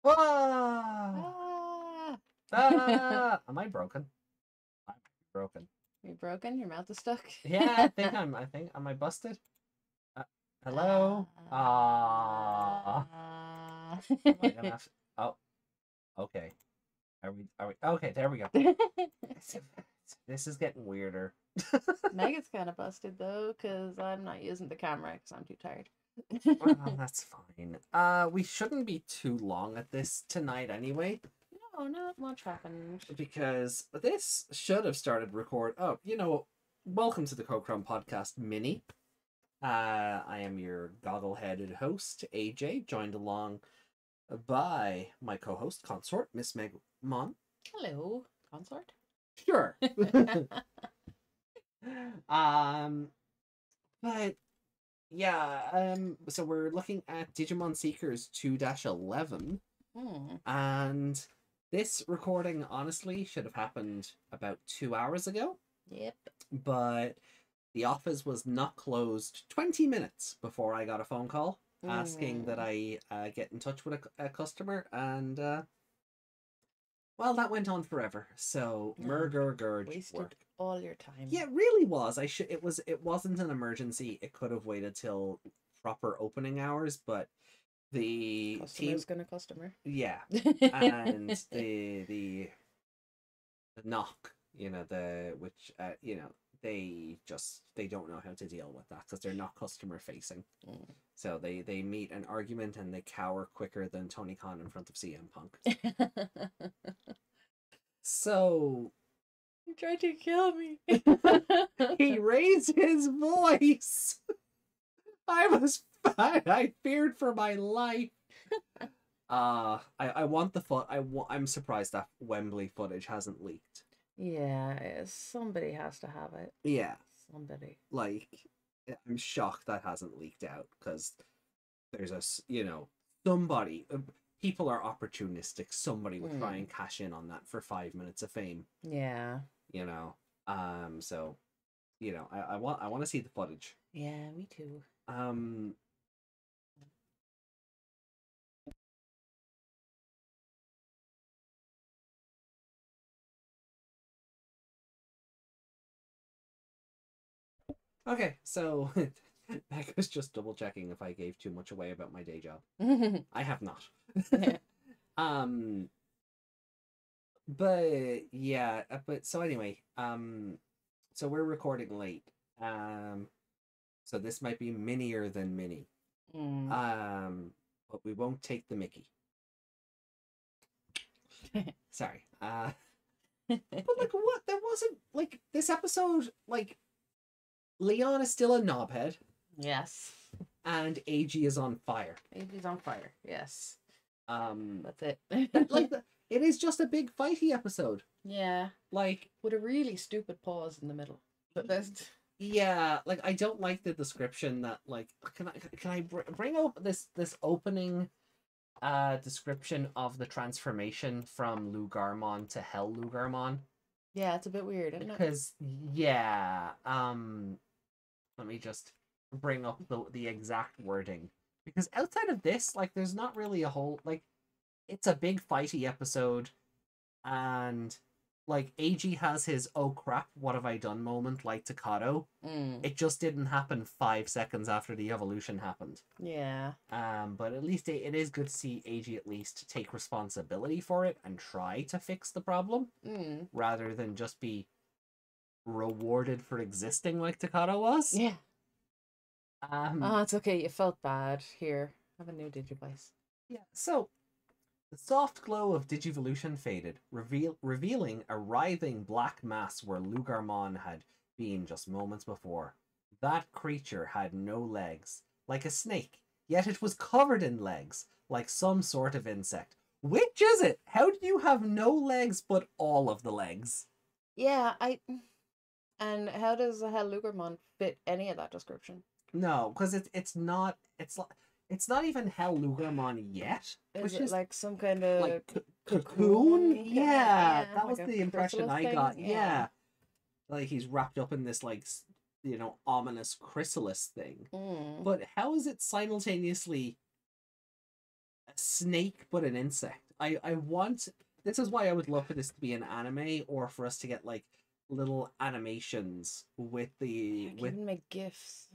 Ah! Ah! Am I broken? I'm broken. You broken? Your mouth is stuck? Yeah, I think, am I busted? Hello? Ah. Am I gonna have to... Oh, okay. Are we, okay, there we go. This is getting weirder. Megan's kind of busted though, because I'm not using the camera because I'm too tired. Well, that's fine. We shouldn't be too long at this tonight anyway. No, not much happened. Because this should have started record. Oh, welcome to the Chrome Podcast Mini. I am your goggle-headed host, AJ, joined along by my co-host consort, Miss Meg Mon. Hello, consort. Sure. But yeah, so we're looking at Digimon Seekers 2-11. And this recording honestly should have happened about 2 hours ago. Yep. But the office was not closed 20 minutes before I got a phone call asking that I get in touch with a customer, and well, that went on forever. So wasted work. all your time. Yeah, it really was. It wasn't an emergency. It could have waited till proper opening hours, but the customer's gonna customer. Yeah. And the knock, they don't know how to deal with that because they're not customer facing. So they meet an argument and they cower quicker than Tony Khan in front of CM Punk. So he tried to kill me. He raised his voice. I feared for my life. I want the I'm surprised that Wembley footage hasn't leaked. Yeah, somebody has to have it. Yeah. Somebody. Like, I'm shocked that hasn't leaked out, because there's somebody, people are opportunistic. Somebody would try and cash in on that for 5 minutes of fame. Yeah. So, I want to see the footage. Yeah, me too. Okay, so Beck was just double checking if I gave too much away about my day job. I have not. But yeah, but so anyway, so we're recording late. So this might be minier than mini. But we won't take the Mickey. Sorry. But like, what? There wasn't, like, this episode, like, Leon is still a knobhead. Yes. And AG is on fire. AG's on fire. Yes. That's it. It is just a big fighty episode. Yeah. Like, with a really stupid pause in the middle. But that's... Yeah, like, I don't like the description that, like, can I bring up this opening description of the transformation from Lugarmon to Hell Lugarmon? Yeah, it's a bit weird, isn't it? Because, yeah, let me just bring up the exact wording. Because outside of this, like, there's not really a whole, like, it's a big fighty episode, and, like, AG has his "oh crap, what have I done" moment, like Takato. It just didn't happen 5 seconds after the evolution happened. Yeah. But at least it is good to see AG at least take responsibility for it and try to fix the problem, rather than just be rewarded for existing like Takato was. Yeah. Oh, it's okay. You felt bad. Here, have a new Digivice. Yeah, so the soft glow of Digivolution faded, revealing a writhing black mass where Lugarmon had been just moments before. That creature had no legs, like a snake, yet it was covered in legs, like some sort of insect. Which is it? How do you have no legs but all of the legs? Yeah, and how does a Hell Lugarmon fit any of that description? No, because it's not even Hell Lugarmon yet. Is it like some kind of like cocoon? Yeah, that like was the impression I got. Yeah. Like he's wrapped up in this, like, ominous chrysalis thing. But how is it simultaneously a snake, but an insect. I want. This is why I would love for this to be an anime, or for us to get like little animations with the I with can make gifs.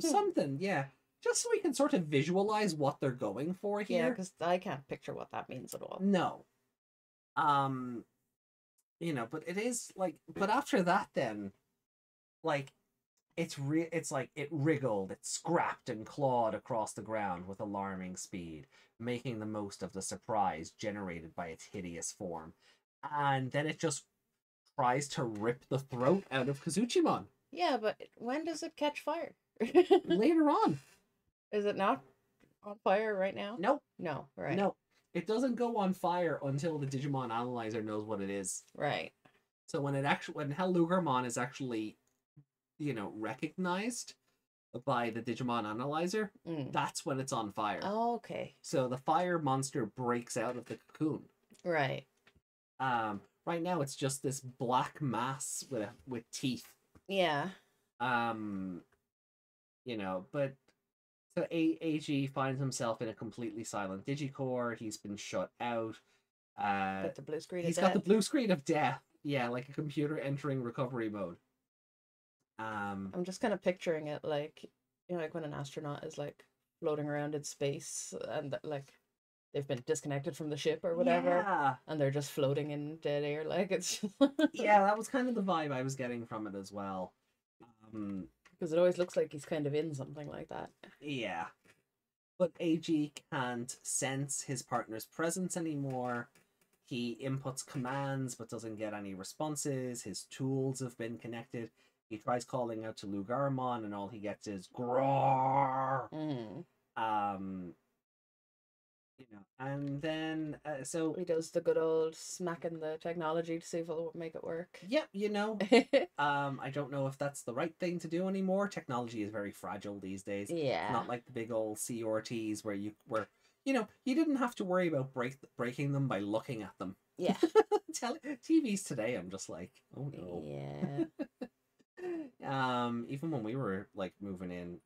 something, yeah, just so we can sort of visualize what they're going for Yeah, here. because I can't picture what that means at all. No, um, but it is like, but after that, then like it's like it wriggled, it scrapped and clawed across the ground with alarming speed, making the most of the surprise generated by its hideous form. And then it just tries to rip the throat out of Kazuchimon. Yeah, but when does it catch fire? Later on. Is it not on fire right now? Nope. No, right. No. It doesn't go on fire until the Digimon analyzer knows what it is. Right. So when Hellugarmon is actually, recognized by the Digimon analyzer, that's when it's on fire. Oh, okay. So the fire monster breaks out of the cocoon. Right. Right now it's just this black mass with teeth. Yeah. But so AG finds himself in a completely silent Digicore. He's been shut out. Got the blue screen. He's got the blue screen of death. Yeah, like a computer entering recovery mode. I'm just kind of picturing it like, like when an astronaut is like floating around in space and like they've been disconnected from the ship or whatever, yeah. And they're just floating in dead air. Like it's yeah, that was kind of the vibe I was getting from it as well. Because it always looks like he's kind of in something like that. Yeah, but AG can't sense his partner's presence anymore. He inputs commands but doesn't get any responses. His tools have been connected. He tries calling out to Lugarmon and all he gets is groar. And then so he does the good old smacking the technology to see if it'll make it work. Yep, I don't know if that's the right thing to do anymore. Technology is very fragile these days. Yeah. It's not like the big old CRTs where you didn't have to worry about breaking them by looking at them. Yeah. TVs today, I'm just like, oh no. Yeah. Even when we were like moving in,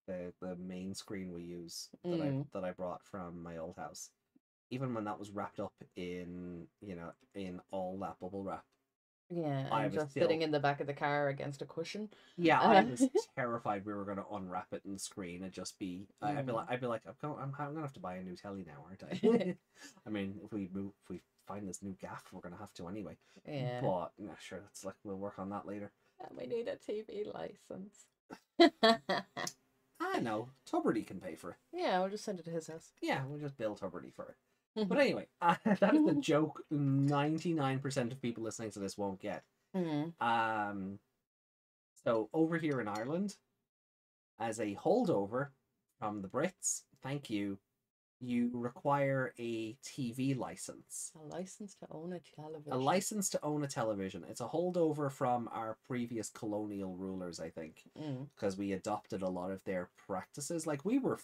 the main screen we use that I brought from my old house, even when that was wrapped up in all that bubble wrap. Yeah, and just sitting in the back of the car against a cushion. Yeah, I was terrified we were going to unwrap it in the screen and just be. I'd be like, I'm gonna have to buy a new telly now, aren't I? I mean, if we find this new gaff, we're gonna have to anyway. Yeah. But sure, that's like we'll work on that later. We need a TV license. I know. Tuberty can pay for it. Yeah, we'll just send it to his house. Yeah, we'll just bill Tuberty for it. But anyway, that is the joke 99% of people listening to this won't get. So over here in Ireland, as a holdover from the Brits, thank you, you require a TV license. A license to own a television. A license to own a television. It's a holdover from our previous colonial rulers, I think, because we adopted a lot of their practices. Like we were,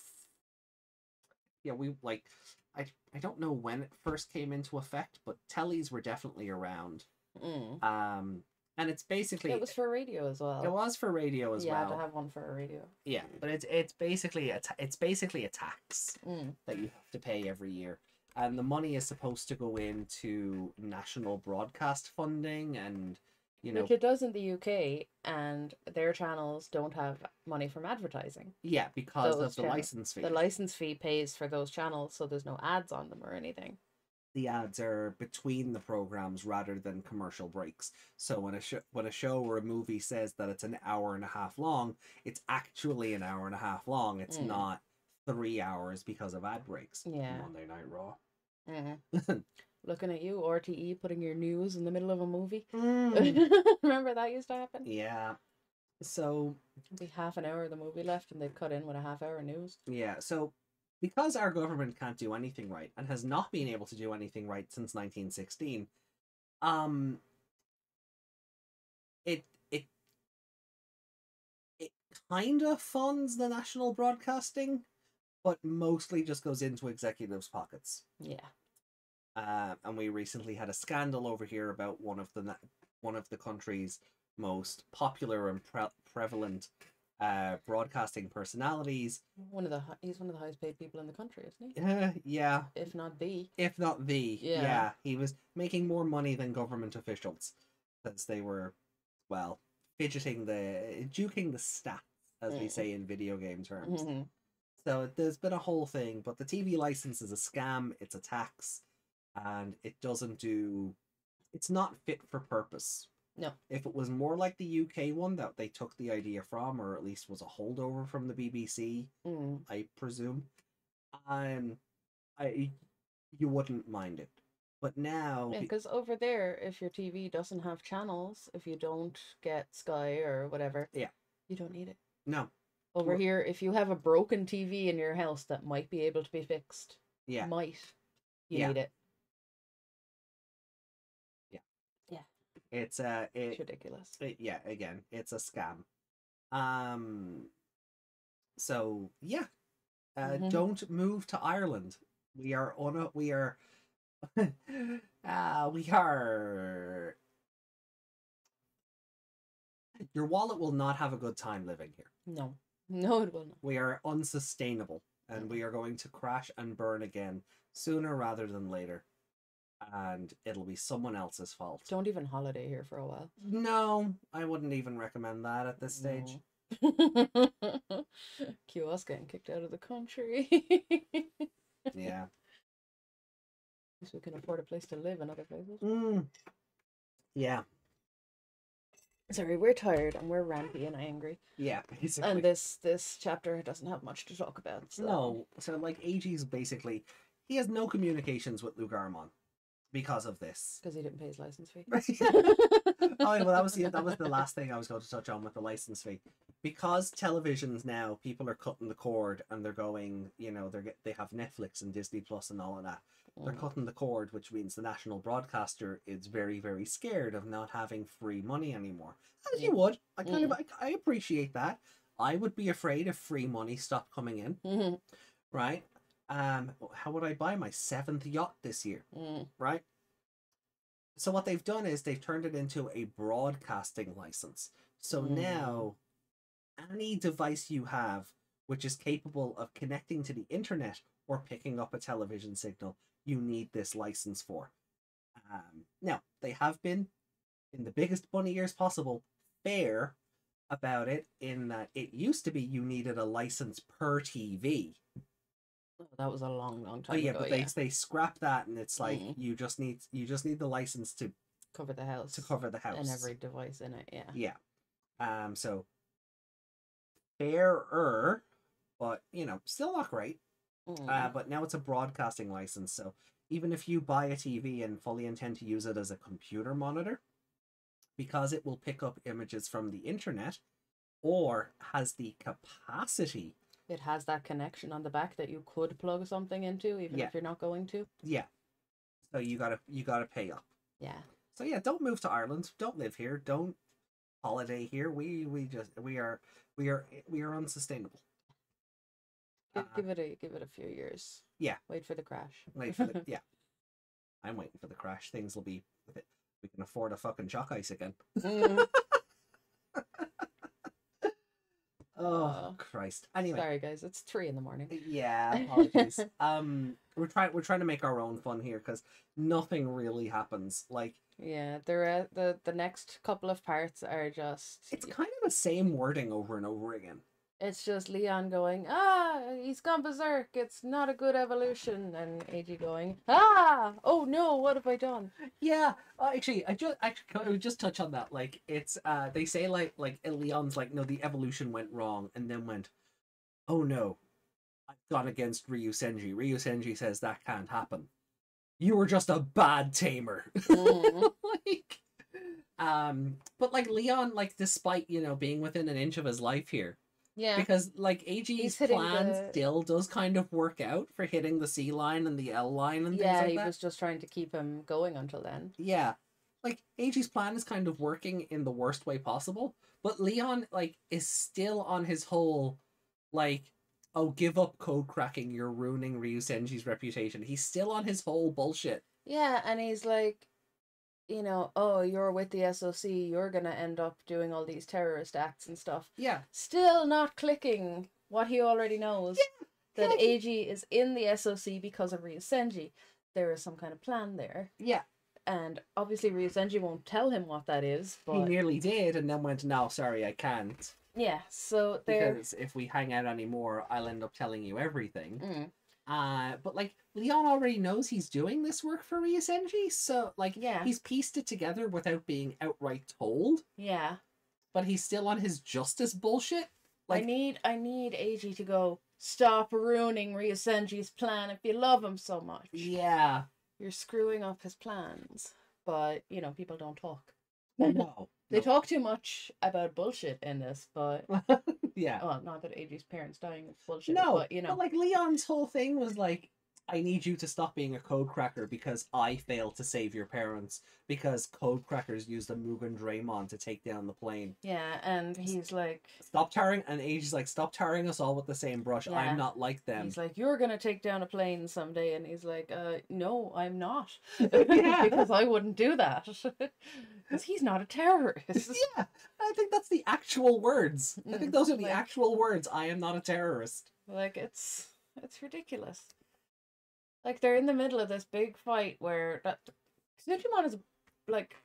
I don't know when it first came into effect, but tellies were definitely around. And it's basically it was for radio as well. It was for radio as well. Yeah, to have one for a radio. Yeah, but it's basically a tax that you have to pay every year, and the money is supposed to go into national broadcast funding, and which it does in the UK, and their channels don't have money from advertising. Yeah, because of the license fee. The license fee pays for those channels, so there's no ads on them or anything. The ads are between the programs rather than commercial breaks. So when a show or a movie says that it's an hour and a half long, it's actually an hour and a half long. It's not 3 hours because of ad breaks. Yeah. Monday Night Raw. Looking at you, RTE, putting your news in the middle of a movie. Remember that used to happen? Yeah. So it'd be half an hour of the movie left, and they'd cut in with a half-hour news. Yeah. So because our government can't do anything right and has not been able to do anything right since 1916, it kind of funds the national broadcasting, but mostly just goes into executives' pockets. Yeah. And we recently had a scandal over here about one of the country's most popular and prevalent broadcasting personalities. He's one of the highest paid people in the country, isn't he? Yeah. If not the. If not the. Yeah. Yeah. He was making more money than government officials. Because they were, well, juking the stats, as we say in video game terms. Mm-hmm. So there's been a whole thing, but the TV license is a scam, it's a tax, and it's not fit for purpose. No. If it was more like the UK one that they took the idea from, or at least was a holdover from the BBC, I presume, you wouldn't mind it. But now... Yeah, because over there, if your TV doesn't have channels, if you don't get Sky or whatever, yeah, you don't need it. No. Over here, if you have a broken TV in your house that might be able to be fixed, you need it. Yeah. Yeah. It's ridiculous. Again, it's a scam. So yeah. Don't move to Ireland. We are your wallet will not have a good time living here. No, it will not. We are unsustainable, and we are going to crash and burn again sooner rather than later, and it'll be someone else's fault. Don't even holiday here for a while. No, I wouldn't even recommend that at this stage. Cue us getting kicked out of the country. Yeah. At least we can afford a place to live in other places. Yeah. Sorry, we're tired and we're rampy and angry. Yeah, basically. And this chapter doesn't have much to talk about. So. No, so like AG's basically, he has no communications with Lugarmon because of this. Because he didn't pay his license fee. Well, that was the last thing I was going to touch on with the license fee. Because televisions now, people are cutting the cord and they're going, they have Netflix and Disney Plus and all of that. They're cutting the cord, which means the national broadcaster is very, very scared of not having free money anymore. As you would. I appreciate that. I would be afraid if free money stopped coming in. Right? How would I buy my 7th yacht this year? Right? So what they've done is they've turned it into a broadcasting license. So now, any device you have which is capable of connecting to the internet or picking up a television signal, you need this license for. Now, they have been, in the biggest bunny ears possible, fair about it, in that it used to be you needed a license per TV. That was a long time ago. But they scrapped that, and it's like you just need the license to cover the house. And every device in it, yeah. So fairer, but still not great. But now it's a broadcasting license, so even if you buy a TV and fully intend to use it as a computer monitor, because it will pick up images from the internet, or has the capacity. It has that connection on the back that you could plug something into, even if you're not going to. Yeah. So you gotta pay up. Yeah. So yeah, don't move to Ireland. Don't live here. Don't holiday here. We are unsustainable. Give it a few years. Yeah. Wait for the crash. Yeah. I'm waiting for the crash. Things will be. We can afford a fucking chalk ice again. Oh Christ! Anyway, sorry guys, it's 3 a.m. Yeah, apologies. We're trying to make our own fun here because nothing really happens. Like, yeah, the next couple of parts are just. It's kind of the same wording over and over again. It's just Leon going, he's gone berserk. It's not a good evolution, and AG going, oh no, what have I done? Yeah, actually, I would just touch on that. Like, it's they say like Leon's like, no, the evolution went wrong, and then went, oh no, I've gone against Ryu Senji. Ryu Senji says that can't happen. You were just a bad tamer. Like, but like Leon, like despite being within an inch of his life here. Yeah. Because, like, AG's plan still does kind of work out for hitting the C line and the L line and things like that. Yeah, he was just trying to keep him going until then. Yeah. Like, AG's plan is kind of working in the worst way possible, but Leon, like, is still on his whole, like, oh, give up code cracking, you're ruining Ryu Senji's reputation. He's still on his whole bullshit. Yeah, and he's like, you know, oh, you're with the SOC, you're gonna end up doing all these terrorist acts and stuff. Yeah. Still not clicking what he already knows. Yeah. That Yeah. AG is in the SOC because of Ryusenji. There is some kind of plan there. Yeah. And obviously Ryusenji won't tell him what that is, but... He nearly did, and then went, no, sorry, I can't. Yeah, so there... Because if we hang out anymore, I'll end up telling you everything. Mm. But, like, Leon already knows he's doing this work for Ryusenji, so, like, yeah. he's pieced it together without being outright told. Yeah. But he's still on his justice bullshit. Like, I need AG to go, stop ruining Ryusenji's plan if you love him so much. Yeah. You're screwing up his plans. But, you know, people don't talk. No. They talk too much about bullshit in this, but... yeah. Well, not that AG's parents dying is bullshit, no, but, you know. But, like, Leon's whole thing was, like, I need you to stop being a code cracker because I failed to save your parents because code crackers used a Mugen Draymon to take down the plane. Yeah, and he's like... Stop tarring... And Age's like, stop tarring us all with the same brush. Yeah. I'm not like them. He's like, you're gonna take down a plane someday. And he's like, no, I'm not. Because I wouldn't do that. Because he's not a terrorist. Yeah, I think that's the actual words. I think those are the actual words. I am not a terrorist. Like, it's ridiculous. Like, they're in the middle of this big fight where that Digimon is like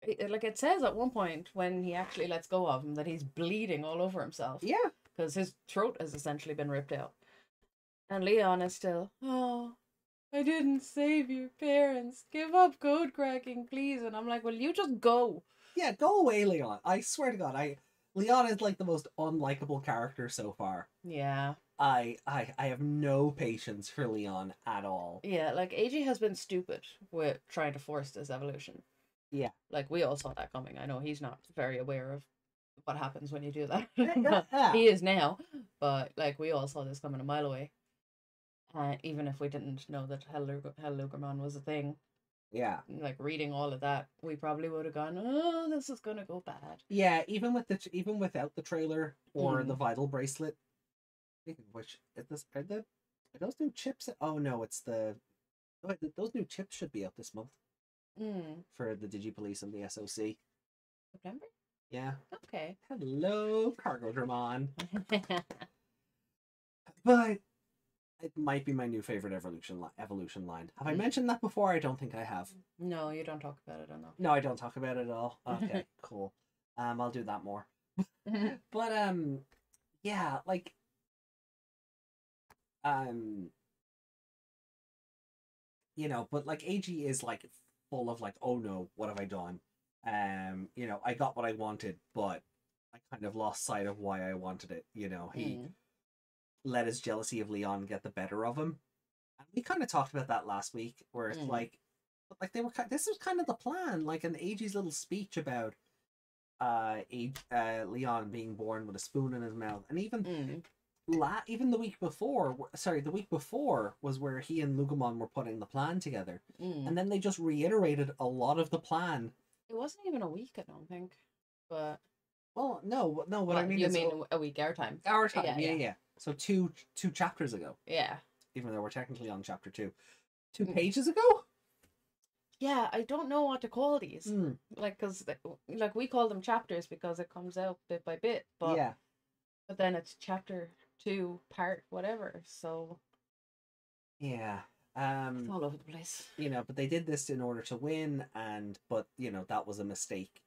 it says at one point when he actually lets go of him that he's bleeding all over himself. Yeah, because his throat has essentially been ripped out, and Leon is still, oh, I didn't save your parents. Give up code cracking, please. And I'm like, well, you just go. Yeah, go away, Leon. I swear to God, Leon is like the most unlikable character so far. Yeah. I have no patience for Leon at all. Yeah, like AG has been stupid with trying to force this evolution. Yeah. Like, we all saw that coming. I know he's not very aware of what happens when you do that. He is now, but like, we all saw this coming a mile away. Even if we didn't know that Hellugermon was a thing. Yeah. Like, reading all of that, we probably would have gone, oh, this is gonna go bad. Yeah, even without the trailer or the Vital Bracelet. Which are those new chips? Oh no, it's those new chips should be out this month. For the Digipolice and the SOC. September? Yeah. Okay. Hello, Cargo Dramon. But it might be my new favorite evolution line. Have I mentioned that before? I don't think I have. No, you don't talk about it enough. No, I don't talk about it at all. Okay, cool. I'll do that more. But yeah, like you know, but like AG is like full of like, oh no, what have I done? You know, I got what I wanted, but I kind of lost sight of why I wanted it. You know, he let his jealousy of Leon get the better of him. And we kind of talked about that last week, where it's like they were. This was kind of the plan, like in AG's little speech about Leon being born with a spoon in his mouth, and even the week before, the week before was where he and Lugumon were putting the plan together, and then they just reiterated a lot of the plan. It wasn't even a week, I don't think, but well, no. What I mean you is mean a week our time. Our time, yeah. So two chapters ago. Yeah. Even though we're technically on chapter 2, 2 pages ago. Yeah, I don't know what to call these. Like, because like we call them chapters because it comes out bit by bit, but yeah. But then it's chapter 2, part whatever. So yeah, it's all over the place. You know, but they did this in order to win, but you know that was a mistake.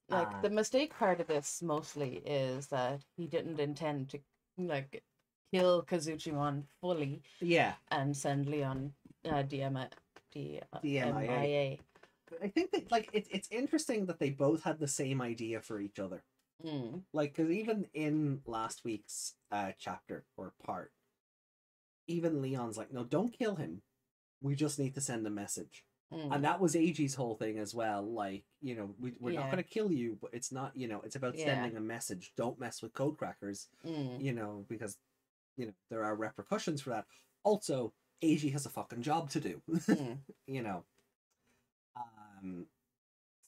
Like the mistake part of this mostly is that he didn't intend to like kill Kazuchimon fully. Yeah, and send Leon DMIA. I think that like it's interesting that they both had the same idea for each other. Like, because even in last week's chapter or part, even Leon's like, no, don't kill him. We just need to send a message. And that was AG's whole thing as well. Like, you know, we're not going to kill you, but it's not, you know, it's about sending a message. Don't mess with code crackers, you know, because, you know, there are repercussions for that. Also, AG has a fucking job to do, you know.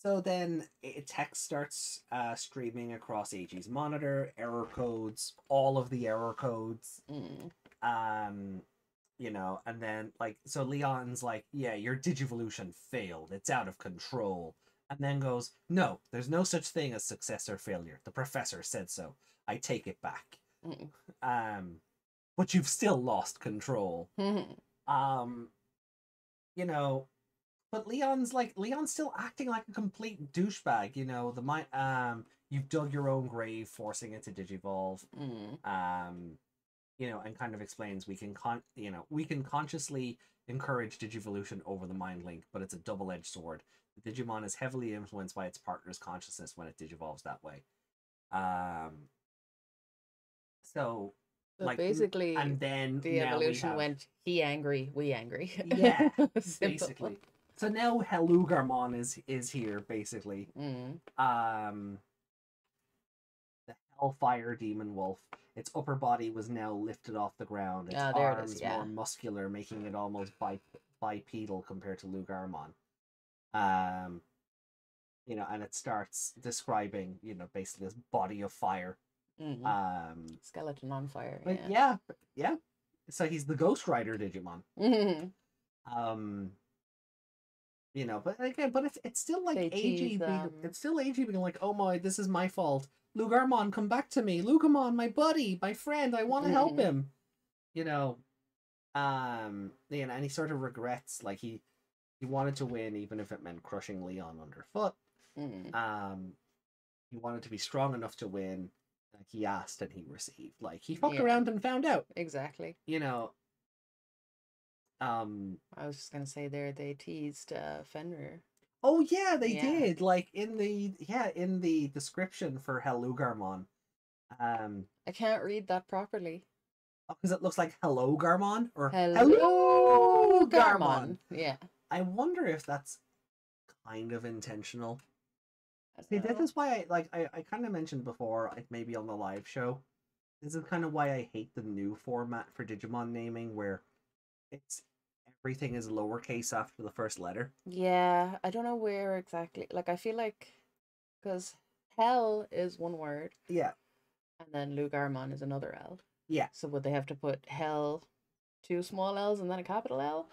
So then text starts streaming across AG's monitor, error codes, all of the error codes. you know, and then like so Leon's like, yeah, your Digivolution failed. It's out of control. And then goes, no, there's no such thing as success or failure. The professor said so. I take it back. Mm. But you've still lost control. Um, you know, but Leon's still acting like a complete douchebag. You know, you've dug your own grave, forcing it to digivolve. You know, and kind of explains we can consciously encourage Digivolution over the mind link, but it's a double-edged sword. The Digimon is heavily influenced by its partner's consciousness when it digivolves that way. So like basically, and then the now evolution went he angry, we angry. Yeah, Simple. basically. So now Helugarmon is here basically. The Hellfire Demon Wolf. Its upper body was now lifted off the ground. Its arms more muscular, making it almost bipedal compared to Lugarmon. You know, and it starts describing, you know, basically this body of fire. Skeleton on fire. But yeah. So he's the Ghost Rider Digimon. You know, but again, but it's still like AG being like, oh my, this is my fault. Lugarmon, come back to me. Lugamon, my buddy, my friend, I want to help him. You know, and he sort of regrets, like he wanted to win even if it meant crushing Leon underfoot. He wanted to be strong enough to win. Like he asked and he received. Like he fucked around and found out. Exactly. You know. I was just gonna say they teased Fenrir. Oh yeah, they did. Like in the description for Helugarmon. I can't read that properly. Because it looks like Hello Garmon or Hello Garmon. Yeah. I wonder if that's kind of intentional. See, this is why I kind of mentioned before, like maybe on the live show. This is kind of why I hate the new format for Digimon naming, where it's everything is lowercase after the first letter. Yeah, I don't know where exactly. Like I feel like because hell is one word. Yeah. And then Lugarmon is another L. Yeah. So would they have to put hell, 2 small L's and then a capital L?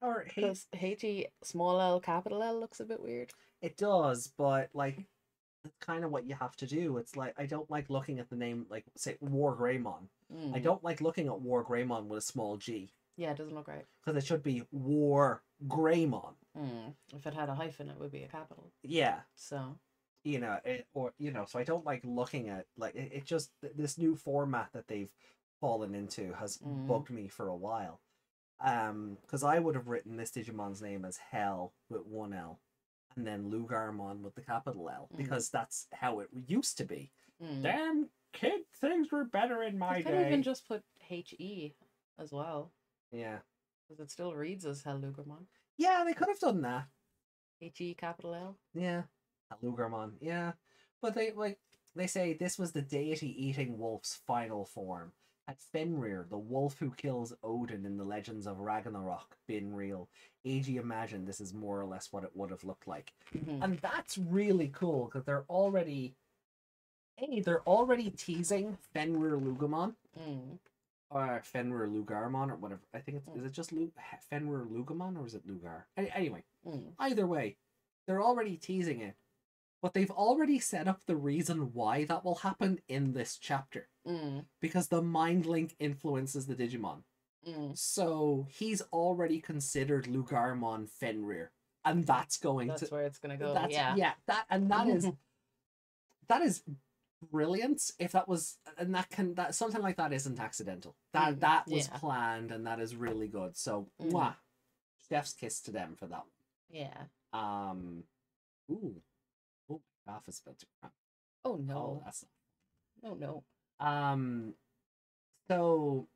Or because H-E small L capital L looks a bit weird. It does, but like that's kind of what you have to do. It's like I don't like looking at the name, like say War Greymon. I don't like looking at War Greymon with a small G. Yeah, it doesn't look right. Because it should be War Greymon. If it had a hyphen, it would be a capital. Yeah. So. You know, so I don't like looking at like it just this new format that they've fallen into has bugged me for a while. Because I would have written this Digimon's name as Hell with 1 L, and then Lugarmon with the capital L, because that's how it used to be. Damn kid, things were better in my day. They could even just put H-E as well. Yeah. Because it still reads as Hell Lugarmon. Yeah, they could have done that. H-E capital L. Yeah. Lugarmon, yeah. But they say this was the deity-eating wolf's final form. At Fenrir, the wolf who kills Odin in the legends of Ragnarok, been real. AG imagined this is more or less what it would have looked like. And that's really cool, because they're already teasing Fenrir Lugamon. Or Fenrir Lugarmon, or whatever. I think is it just Fenrir Lugamon, or is it Lugar? Anyway, either way, they're already teasing it. But they've already set up the reason why that will happen in this chapter. Because the mind link influences the Digimon. So he's already considered Lugarmon Fenrir. And that's where it's going to go. That is brilliant. If that was, and that something like that isn't accidental. That was planned, and that is really good. So mwah, chef's kiss to them for that one. Yeah. Ooh. Oh, my cough is about to crack. Oh no. Oh no. So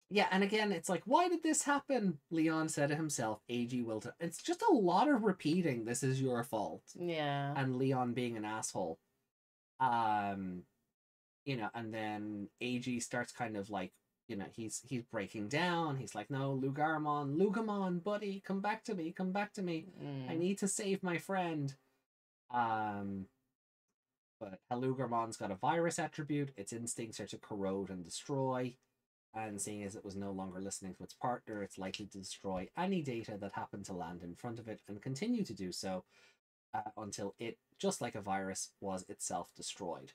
yeah, and again, it's like, why did this happen? Leon said to himself, AG will it's just a lot of repeating, this is your fault. Yeah. And Leon being an asshole. You know, and then AG starts kind of like, you know, he's breaking down. He's like, no, Lugamon, buddy, come back to me. I need to save my friend. But Helugarmon's got a virus attribute. Its instincts are to corrode and destroy. and seeing as it was no longer listening to its partner, it's likely to destroy any data that happened to land in front of it and continue to do so until it, just like a virus, was itself destroyed.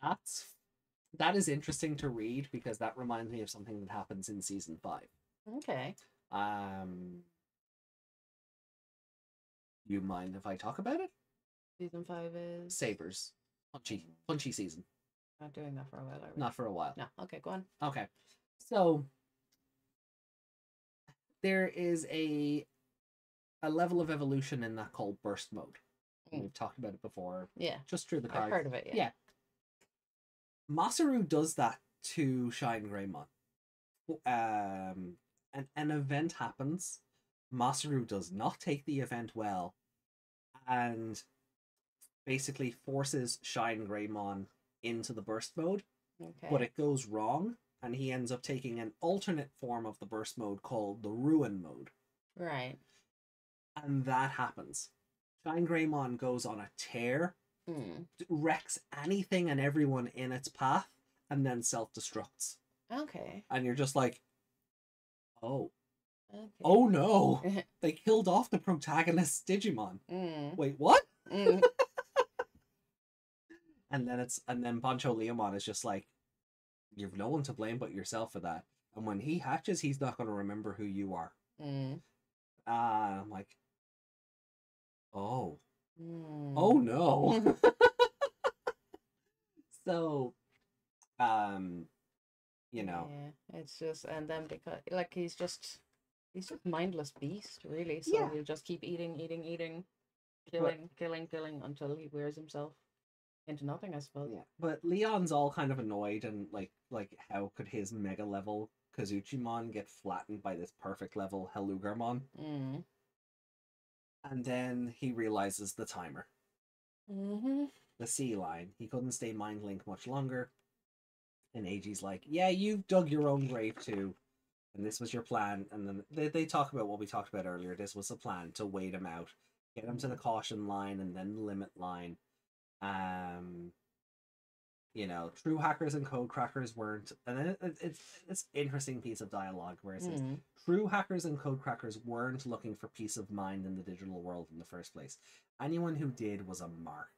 That is interesting to read because that reminds me of something that happens in season 5. Okay. You mind if I talk about it? Season 5 is Sabers. Punchy season. Not doing that for a while, are we? Not for a while. No. Okay, go on. Okay. So there is a level of evolution in that called burst mode. We've talked about it before. Yeah. Just through the cards. I've heard of it, yeah. Yeah. Masaru does that to Shine Greymon. An event happens. Masaru does not take the event well and basically forces Shine Greymon into the burst mode. Okay. But it goes wrong, and he ends up taking an alternate form of the burst mode called the ruin mode. Right. And that happens. Shine Greymon goes on a tear, wrecks anything and everyone in its path, and then self-destructs. Okay. And you're just like, oh. Okay. Oh no! They killed off the protagonist's Digimon. Wait, what? And then Bancho Leomon is just like, you've no one to blame but yourself for that. And when he hatches, he's not going to remember who you are. I'm like, oh. Oh no. So, you know. Yeah, it's just, and then because, like, he's just mindless beast, really. So Yeah. he'll just keep eating, killing until he wears himself into nothing, I suppose. Yeah, but Leon's all kind of annoyed and like how could his mega level Kazuchimon get flattened by this perfect level Helugarmon? And then he realizes the timer. The sea line. He couldn't stay mind link much longer. And Eiji's like, yeah, you've dug your own grave too. And this was your plan. And then they talk about what we talked about earlier. This was the plan, to wait him out. Get him to the caution line and then the limit line. You know, true hackers and code crackers weren't. And it's an interesting piece of dialogue where it says, true hackers and code crackers weren't looking for peace of mind in the digital world in the first place. Anyone who did was a mark.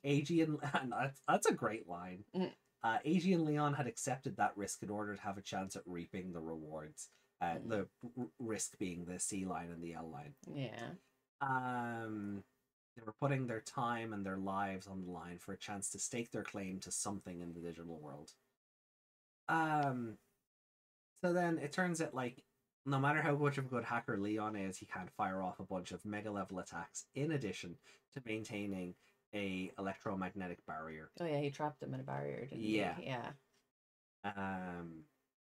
Eiji and that's a great line. Eiji and Leon had accepted that risk in order to have a chance at reaping the rewards. The risk being the C line and the L line. Yeah. They were putting their time and their lives on the line for a chance to stake their claim to something in the digital world. So then it turns out, like, no matter how much of a good hacker Leon is, he can't fire off a bunch of mega level attacks in addition to maintaining a electromagnetic barrier. Oh yeah, he trapped him in a barrier, didn't he? Yeah.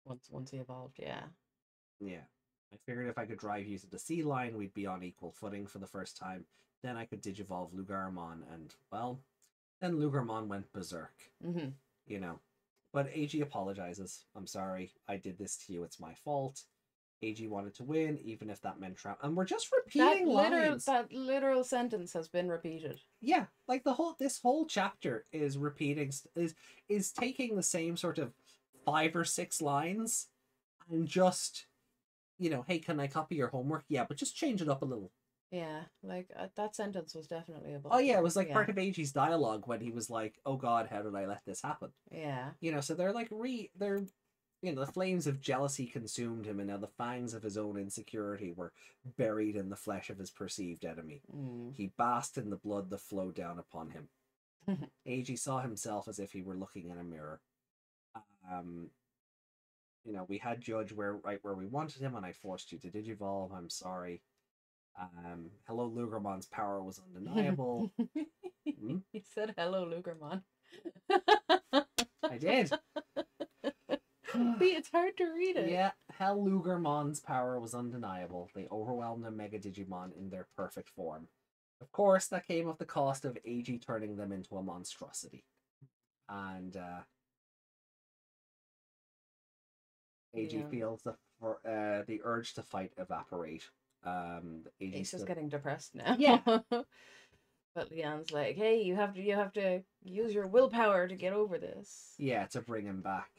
Once he evolved, yeah. Yeah. I figured if I could drive you to the sea line, we'd be on equal footing for the first time. Then I could digivolve Lugarmon, and, well, then Lugarmon went berserk. You know. But Eiji apologizes. I'm sorry, I did this to you, it's my fault. Eiji wanted to win, even if that meant trap. And we're just repeating lines. That literal sentence has been repeated. Yeah, like this whole chapter is repeating, is taking the same sort of 5 or 6 lines and just, you know, hey, can I copy your homework? Yeah, but just change it up a little. Yeah, like that sentence was definitely about. Oh yeah, it was like part of Eiji's dialogue when he was like, "Oh God, how did I let this happen?" Yeah, you know. So they're like they're, you know, the flames of jealousy consumed him, and now the fangs of his own insecurity were buried in the flesh of his perceived enemy. He basked in the blood that flowed down upon him. Eiji saw himself as if he were looking in a mirror. You know, we had Judge right where we wanted him, and I forced you to digivolve. I'm sorry. Hello, Lugermon's power was undeniable. He said hello, Lugermon. I did. See, it's hard to read it. Yeah, Hell Lugermon's power was undeniable. They overwhelmed the Mega Digimon in their perfect form. Of course, that came at the cost of Eiji turning them into a monstrosity. And Eiji feels the urge to fight evaporate. He's just getting depressed now. Yeah. But Leon's like, hey, you have to use your willpower to get over this. Yeah, to bring him back.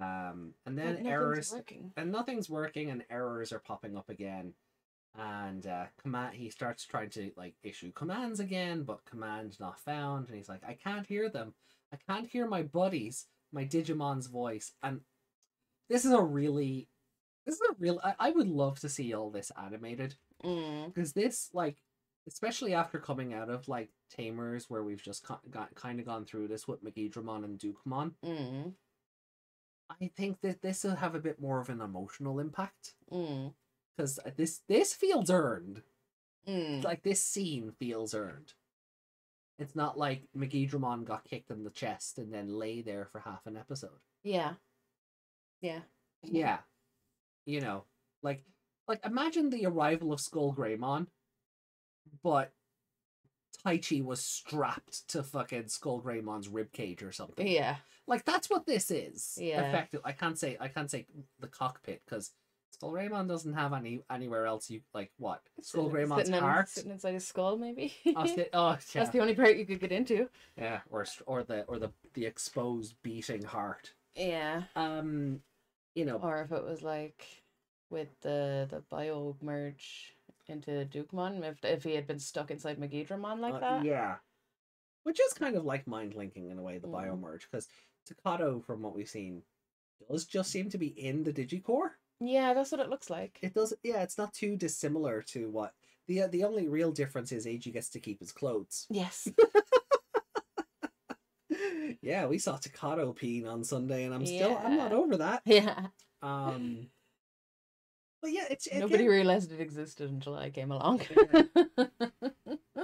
And then But errors, nothing's working. and nothing's working, and errors are popping up again. And he starts trying to like issue commands again, but command not found. And he's like, I can't hear them. I can't hear my buddies, my Digimon's voice. And this is a real. I would love to see all this animated, because this, like, especially after coming out of like Tamers, where we've just kind of gone through this with Megidramon and Dukemon. I think that this will have a bit more of an emotional impact. Because this feels earned. Like, this scene feels earned. It's not like Megidramon got kicked in the chest and then lay there for half an episode. Yeah. You know, like imagine the arrival of Skullgreymon, but Taichi was strapped to fucking Skullgreymon's ribcage or something. Yeah. Like, that's what this is. Yeah. Effective. I can't say the cockpit, because Skullgreymon doesn't have anywhere else. You like what? Skullgreymon's heart sitting inside his skull, maybe. Yeah. That's the only part you could get into. Yeah, or the exposed beating heart. Yeah. You know. Or if it was like with the bio merge into Dukemon, if he had been stuck inside Megidramon like that. Yeah. Which is kind of like mind linking in a way, the bio merge, because Takato, from what we've seen, does just seem to be in the Digicore. Yeah, that's what it looks like. It does. Yeah, it's not too dissimilar to what the only real difference is Eiji gets to keep his clothes. Yes. Yeah, we saw Takato peeing on Sunday, and I'm not over that. Yeah. But yeah, nobody realized it existed until I came along.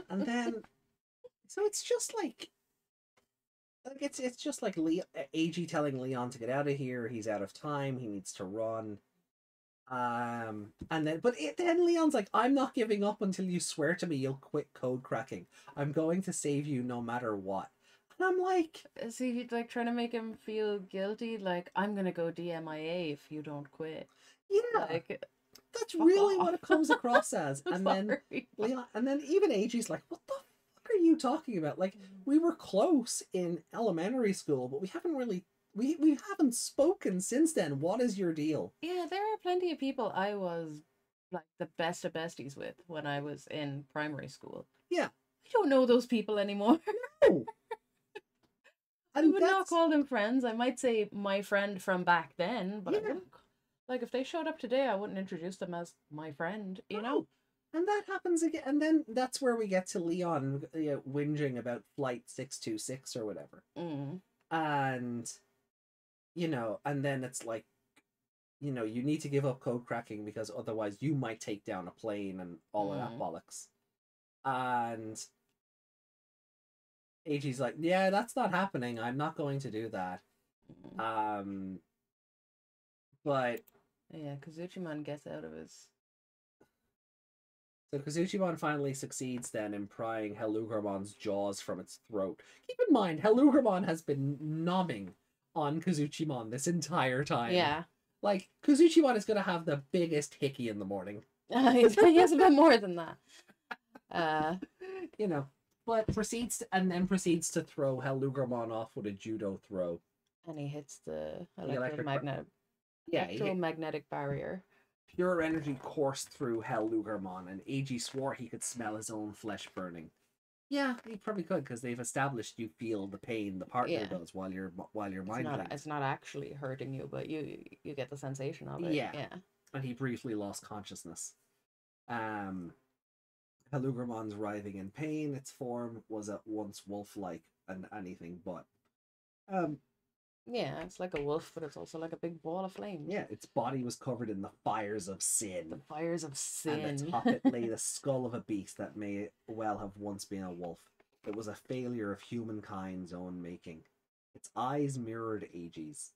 And then, so it's just like it's just like Eiji telling Leon to get out of here. He's out of time. He needs to run. And then Leon's like, I'm not giving up until you swear to me you'll quit code cracking. I'm going to save you no matter what. And I'm like, is he like trying to make him feel guilty? Like, I'm gonna go DMIA if you don't quit. Yeah, like, that's really what it comes across as. And then Leon, and then even Eiji's like, what the fuck are you talking about? Like, we were close in elementary school, but we haven't really. We haven't spoken since then. What is your deal? Yeah, there are plenty of people I was like the best of besties with when I was in primary school. Yeah. I don't know those people anymore. No. I would not call them friends. I might say my friend from back then, but I wouldn't. Like, if they showed up today, I wouldn't introduce them as my friend, you know? And that happens again. And then that's where we get to Leon whinging about Flight 626 or whatever. And, you know, and then it's like, you know, you need to give up code cracking because otherwise you might take down a plane and all of that bollocks. And Eiji's like, yeah, that's not happening. I'm not going to do that. But yeah, Kazuchimon gets out of his. So Kazuchimon finally succeeds then in prying Helugremon's jaws from its throat. Keep in mind, Helugramon has been nomming on Kazuchimon this entire time. Yeah. Like, Kazuchimon is going to have the biggest hickey in the morning. He has a bit more than that. You know, but proceeds to throw Helugramon off with a judo throw. And he hits the electromagnetic barrier. Pure energy coursed through Helugramon, and Eiji swore he could smell his own flesh burning. Yeah, he probably could, because they've established you feel the pain the partner does while you're minding. It's not actually hurting you, but you get the sensation of it. Yeah. And he briefly lost consciousness. Helugramon's writhing in pain. Its form was at once wolf-like and anything but. Yeah, it's like a wolf, but it's also like a big ball of flame. Yeah, its body was covered in the fires of sin. The fires of sin. And atop it lay the skull of a beast that may well have once been a wolf. It was a failure of humankind's own making. Its eyes mirrored Eiji's.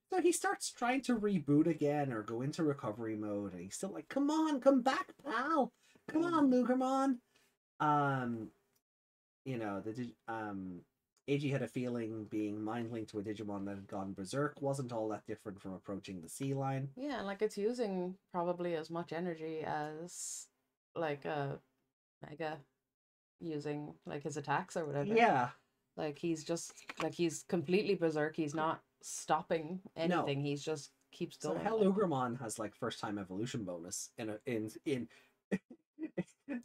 So he starts trying to reboot again or go into recovery mode, and he's still like, come on, come back, pal! Come on, Lugramon! You know, Eiji had a feeling being mind-linked to a Digimon that had gone berserk wasn't all that different from approaching the sea line. Yeah, like it's using probably as much energy as like a Mega using like his attacks or whatever. Yeah. Like he's just like he's completely berserk. He's not stopping anything. He's just keeps So going. Hellugermon has like first time evolution bonus in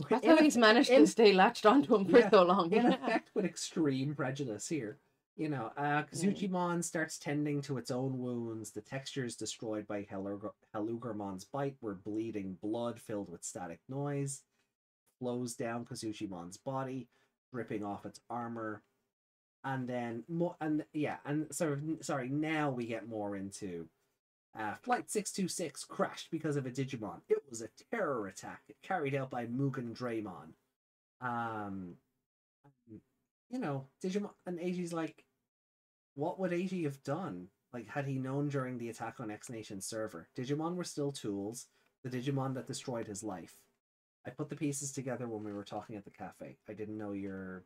That's how he's managed to stay latched onto him for so long. In effect, with extreme prejudice here. You know, Kazujimon starts tending to its own wounds. The textures destroyed by Hellugermon's bite were bleeding blood filled with static noise. Flows down Kazuchimon's body, dripping off its armor. And then now we get more into Flight 626 crashed because of a Digimon. It was a terror attack carried out by Mugen Draymon. You know, Digimon and Eiji's like, what would Eiji have done? Like, had he known during the attack on X Nation's server? Digimon were still tools, the Digimon that destroyed his life. I put the pieces together when we were talking at the cafe. I didn't know your...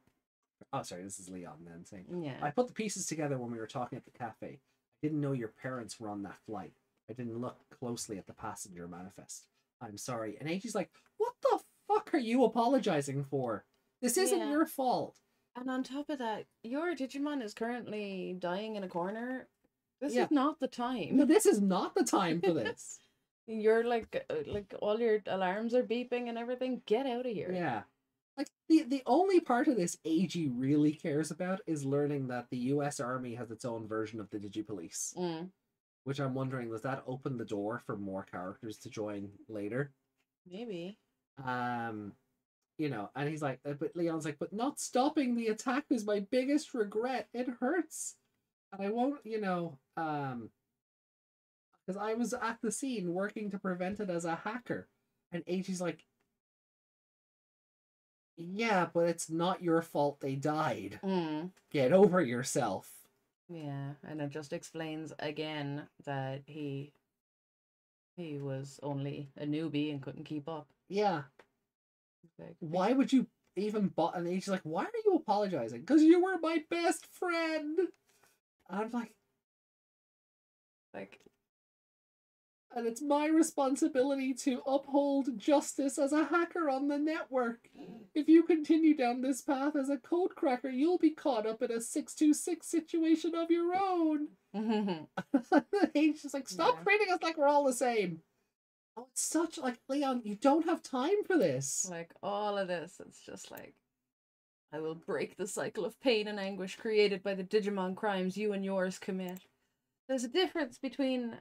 Oh, sorry, this is Leon then saying. Yeah. I put the pieces together when we were talking at the cafe. I didn't know your parents were on that flight. I didn't look closely at the passenger manifest. I'm sorry. And Eiji's like, what the fuck are you apologizing for? This isn't your fault. And on top of that, your Digimon is currently dying in a corner. This is not the time. No, this is not the time for this. You're like all your alarms are beeping and everything. Get out of here. Yeah. Like, the only part of this Eiji really cares about is learning that the US Army has its own version of the Digipolice. Which I'm wondering, does that open the door for more characters to join later? Maybe. You know, and he's like, but Leon's like, but not stopping the attack is my biggest regret. It hurts. And I won't, you know, because I was at the scene working to prevent it as a hacker. And Eiji's like, yeah, but it's not your fault they died. Get over yourself. Yeah, and it just explains again that he was only a newbie and couldn't keep up. Yeah. Like, why would you even and Eiji's like, why are you apologizing? Because you were my best friend. And I'm like, and it's my responsibility to uphold justice as a hacker on the network. If you continue down this path as a code cracker, you'll be caught up in a 626 situation of your own. He's just like, stop treating us like we're all the same. Oh, it's such, like, Leon, you don't have time for this. Like, all of this, it's just like, I will break the cycle of pain and anguish created by the Digimon crimes you and yours commit. There's a difference between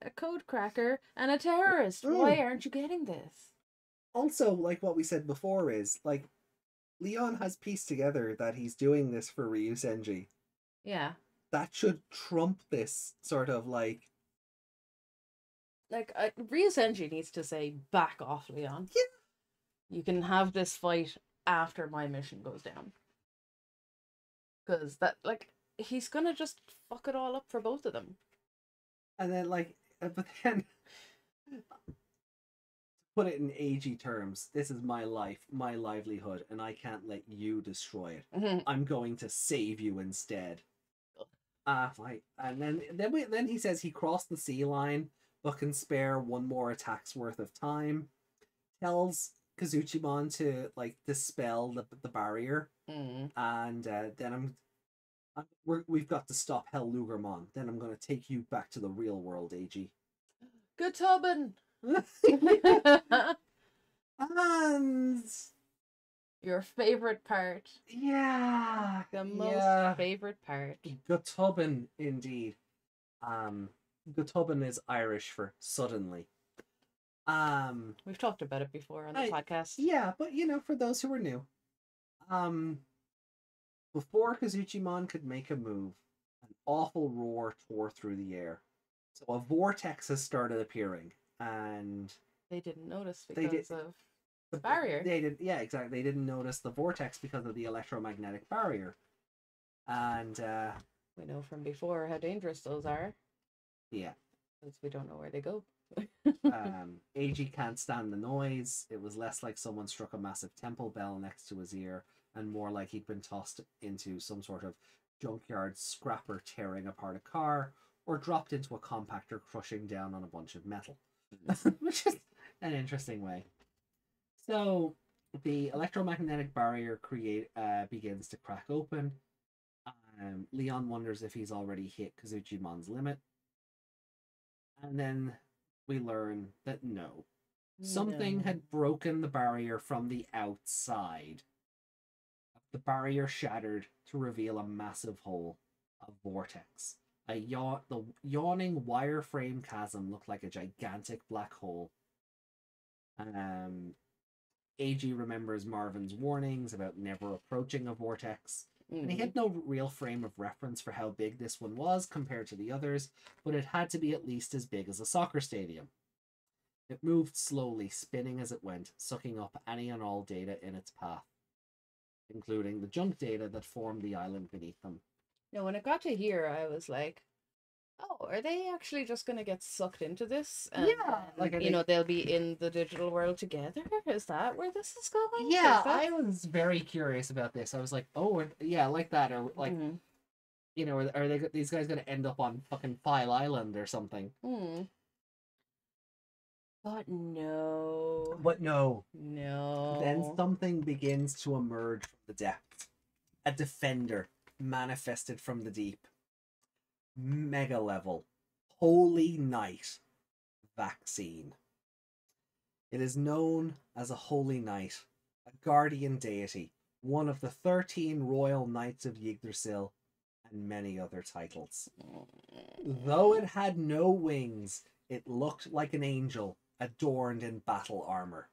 a code cracker and a terrorist. Why aren't you getting this? Also, like what we said before is, like, Leon has pieced together that he's doing this for Ryu Senji. Yeah. That should trump this sort of, like... Ryu Senji needs to say, back off, Leon. Yeah. You can have this fight after my mission goes down. Because that, like... he's gonna just fuck it all up for both of them. And then, like, but then, put it in Eiji terms, this is my life, my livelihood, and I can't let you destroy it. I'm going to save you instead. And then he says he crossed the sea line, but can spare one more attack's worth of time. Tells Kazuchimon to, like, dispel the barrier. And then we've got to stop Hellugermon. Then I'm going to take you back to the real world, Eiji. Good Tobin! And... your favorite part. Yeah. The most favorite part. Gutobin, indeed. Gutobin is Irish for suddenly. We've talked about it before on the podcast. Yeah, but, you know, for those who are new. Before Kazuchimon could make a move, an awful roar tore through the air. So a vortex has started appearing, and... they didn't notice because of the barrier. Yeah, exactly. They didn't notice the vortex because of the electromagnetic barrier. And, we know from before how dangerous those are. Yeah. Because we don't know where they go. Eiji can't stand the noise. It was less like someone struck a massive temple bell next to his ear, and more like he'd been tossed into some sort of junkyard scrapper tearing apart a car, or dropped into a compactor crushing down on a bunch of metal. Which is an interesting way. So, the electromagnetic barrier begins to crack open, Leon wonders if he's already hit Kazuchimon's limit. And then we learn that no. Something had broken the barrier from the outside. The barrier shattered to reveal a massive hole, a vortex. The yawning wireframe chasm looked like a gigantic black hole. AG remembers Marvin's warnings about never approaching a vortex. And he had no real frame of reference for how big this one was compared to the others, but it had to be at least as big as a soccer stadium. It moved slowly, spinning as it went, sucking up any and all data in its path, including the junk data that formed the island beneath them. Now, when it got to here, I was like, oh, are they actually just going to get sucked into this? And, they'll be in the digital world together? Is that where this is going? Yeah, I was very curious about this. I was like, oh, yeah, like that. Or, like, are these guys going to end up on fucking File Island or something? But no. No. Then something begins to emerge from the depths. A defender manifested from the deep. Mega level. Holy Knight vaccine. It is known as a Holy Knight, a guardian deity, one of the 13 Royal Knights of Yggdrasil, and many other titles. Though it had no wings, it looked like an angel adorned in battle armor.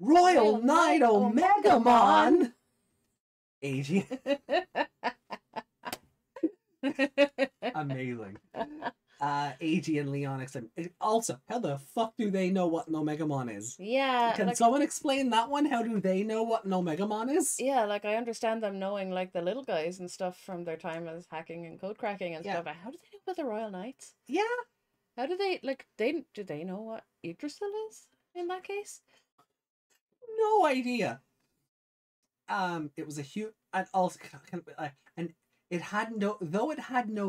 Royal Knight Omegamon! AG. Amazing. AG and Leon explain. Also, how the fuck do they know what an Omegamon is? Yeah. Can someone explain that one? How do they know what an Omegamon is? Yeah, like I understand them knowing like the little guys and stuff from their time as hacking and code cracking and stuff. But how do they know about the Royal Knights? Yeah. How do they do they know what Yggdrasil is in that case? No idea. It was a huge and also and it had no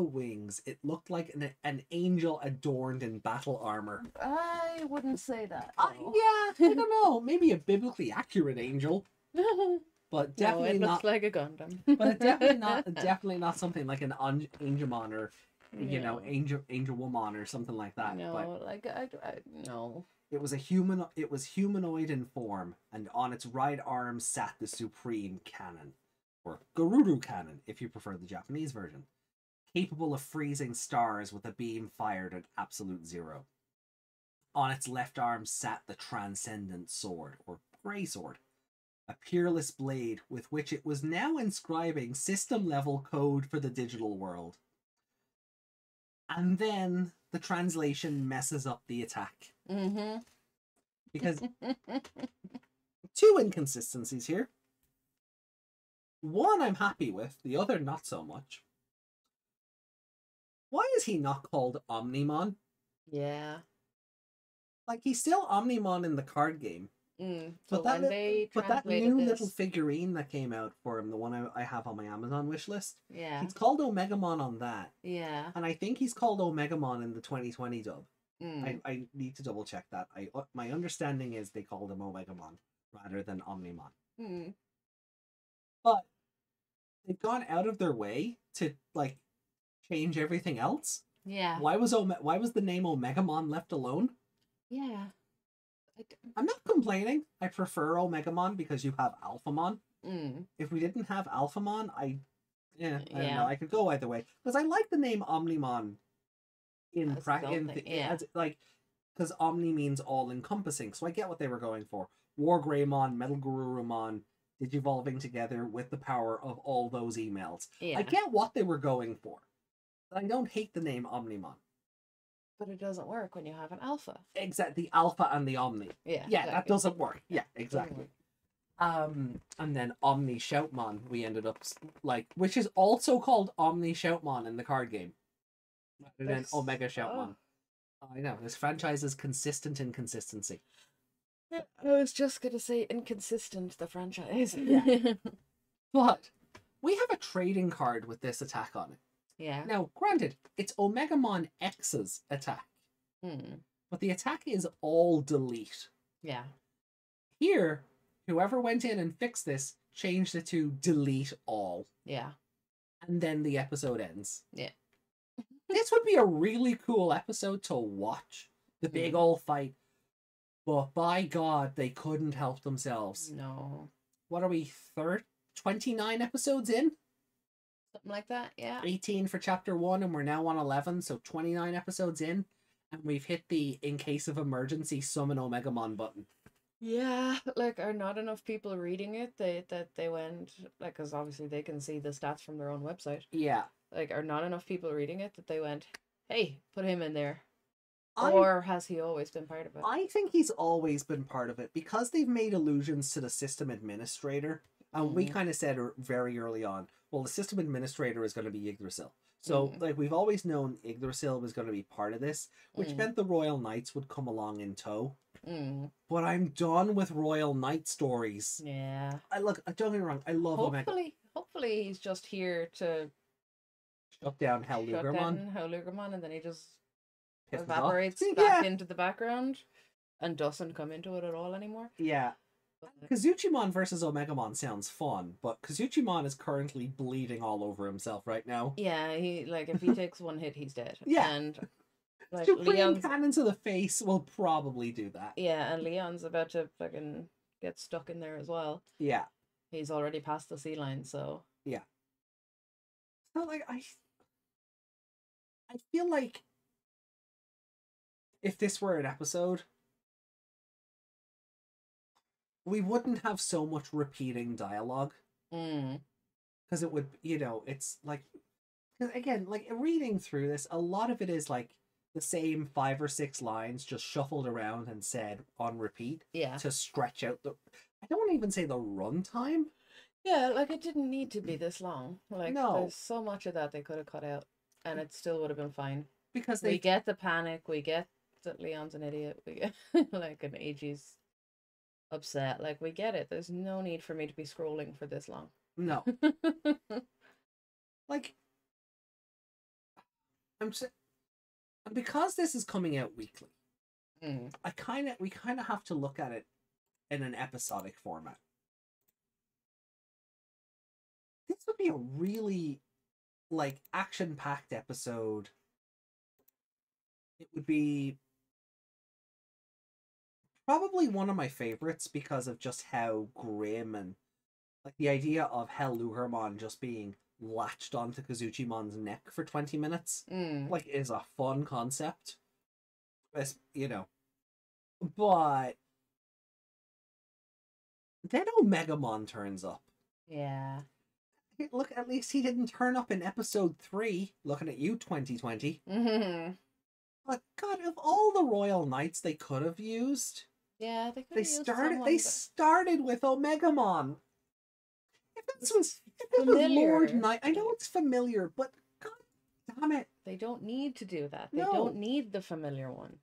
wings, it looked like an angel adorned in battle armor. I wouldn't say that. Yeah, I don't know. Maybe a biblically accurate angel. But definitely no, it looks like a Gundam. But definitely not something like an Angemon or Angel Woman or something like that. No, but like I no. It was humanoid in form, and on its right arm sat the Supreme Cannon, or Garuru Cannon if you prefer the Japanese version, capable of freezing stars with a beam fired at absolute zero. On its left arm sat the Transcendent Sword, or Grey Sword, a peerless blade with which it was now inscribing system-level code for the digital world. And then the translation messes up the attack. Because two inconsistencies here. One I'm happy with, the other not so much. Why is he not called Omnimon? Yeah. Like, he's still Omnimon in the card game. So that new little figurine that came out for him, the one I have on my Amazon wishlist, he's called Omegamon on that. Yeah. And I think he's called Omegamon in the 2020 dub. I need to double check that. My understanding is they called him Omegamon rather than Omnimon. But they've gone out of their way to like change everything else. Yeah. Why was the name Omegamon left alone? Yeah. I'm not complaining. I prefer Omegamon because you have Alphamon. If we didn't have Alphamon, I don't know. I could go either way because I like the name Omnimon because Omni means all encompassing. So I get what they were going for. Wargreymon, Metal Garurumon, digivolving together with the power of all those emails. I get what they were going for. But I don't hate the name Omnimon. But it doesn't work when you have an alpha. Exactly, the alpha and the omni. Yeah, exactly. That doesn't work. Yeah, exactly. And then Omni Shoutmon, we ended up which is also called Omni Shoutmon in the card game, rather than Omega Shoutmon. I know this franchise is consistent in consistency. I was just gonna say inconsistent. The franchise. Yeah. But we have a trading card with this attack on it. Yeah. Now, granted, it's Omegamon X's attack. But the attack is all delete. Yeah. Here, whoever went in and fixed this changed it to delete all. Yeah. and then the episode ends. Yeah. This would be a really cool episode to watch. The big old fight. But by God, they couldn't help themselves. No. What are we, 29 episodes in? Something like that, yeah. 18 for chapter 1, and we're now on 11, so 29 episodes in. And we've hit the, in case of emergency, summon Omegamon button. Yeah, like, are not enough people reading it? They went, like, because obviously they can see the stats from their own website. Yeah. Like, are not enough people reading it that they went, hey, put him in there? Or has he always been part of it? I think he's always been part of it because they've made allusions to the system administrator. And we kind of said very early on, well, the system administrator is going to be Yggdrasil. So, like, we've always known Yggdrasil was going to be part of this, which meant the Royal Knights would come along in tow. But I'm done with Royal Knight stories. Yeah. Don't get me wrong, I love Omega. Hopefully he's just here to shut down Hell-Lugermon, and then he just pisses evaporates off. back into the background and doesn't come into it at all anymore. Yeah. Kazuchimon versus Omegamon sounds fun, but Kazuchimon is currently bleeding all over himself right now. Yeah, if he takes one hit, he's dead. Yeah. And like Supreme Cannon to the face will probably do that. Yeah, and Leon's about to fucking get stuck in there as well. Yeah. He's already past the sea line, so yeah. So like I feel like if this were an episode, we wouldn't have so much repeating dialogue. Because it would, it's like, because again, like reading through this, a lot of it is like the same 5 or 6 lines just shuffled around and said on repeat. Yeah. To stretch out I don't even say the runtime. Yeah, like it didn't need to be this long. Like no. There's so much of that they could have cut out, and it still would have been fine. Because we get the panic, we get that Leon's an idiot, we get like an Eiji's upset. Like we get it. There's no need for me to be scrolling for this long. No. Like because this is coming out weekly. We kind of have to look at it in an episodic format. This would be a really like action-packed episode. It would be probably one of my favorites because of just how grim and like the idea of Hell-Lugermon just being latched onto Kazuchimon's neck for 20 minutes like is a fun concept. But then Omegamon turns up. Yeah. Look, at least he didn't turn up in episode 3. Looking at you, 2020. But God, of all the Royal Knights they could have used, yeah, they started with Omegamon. If this was Lord Knight, I know it's familiar, but God damn it, they don't need to do that. They don't need the familiar one.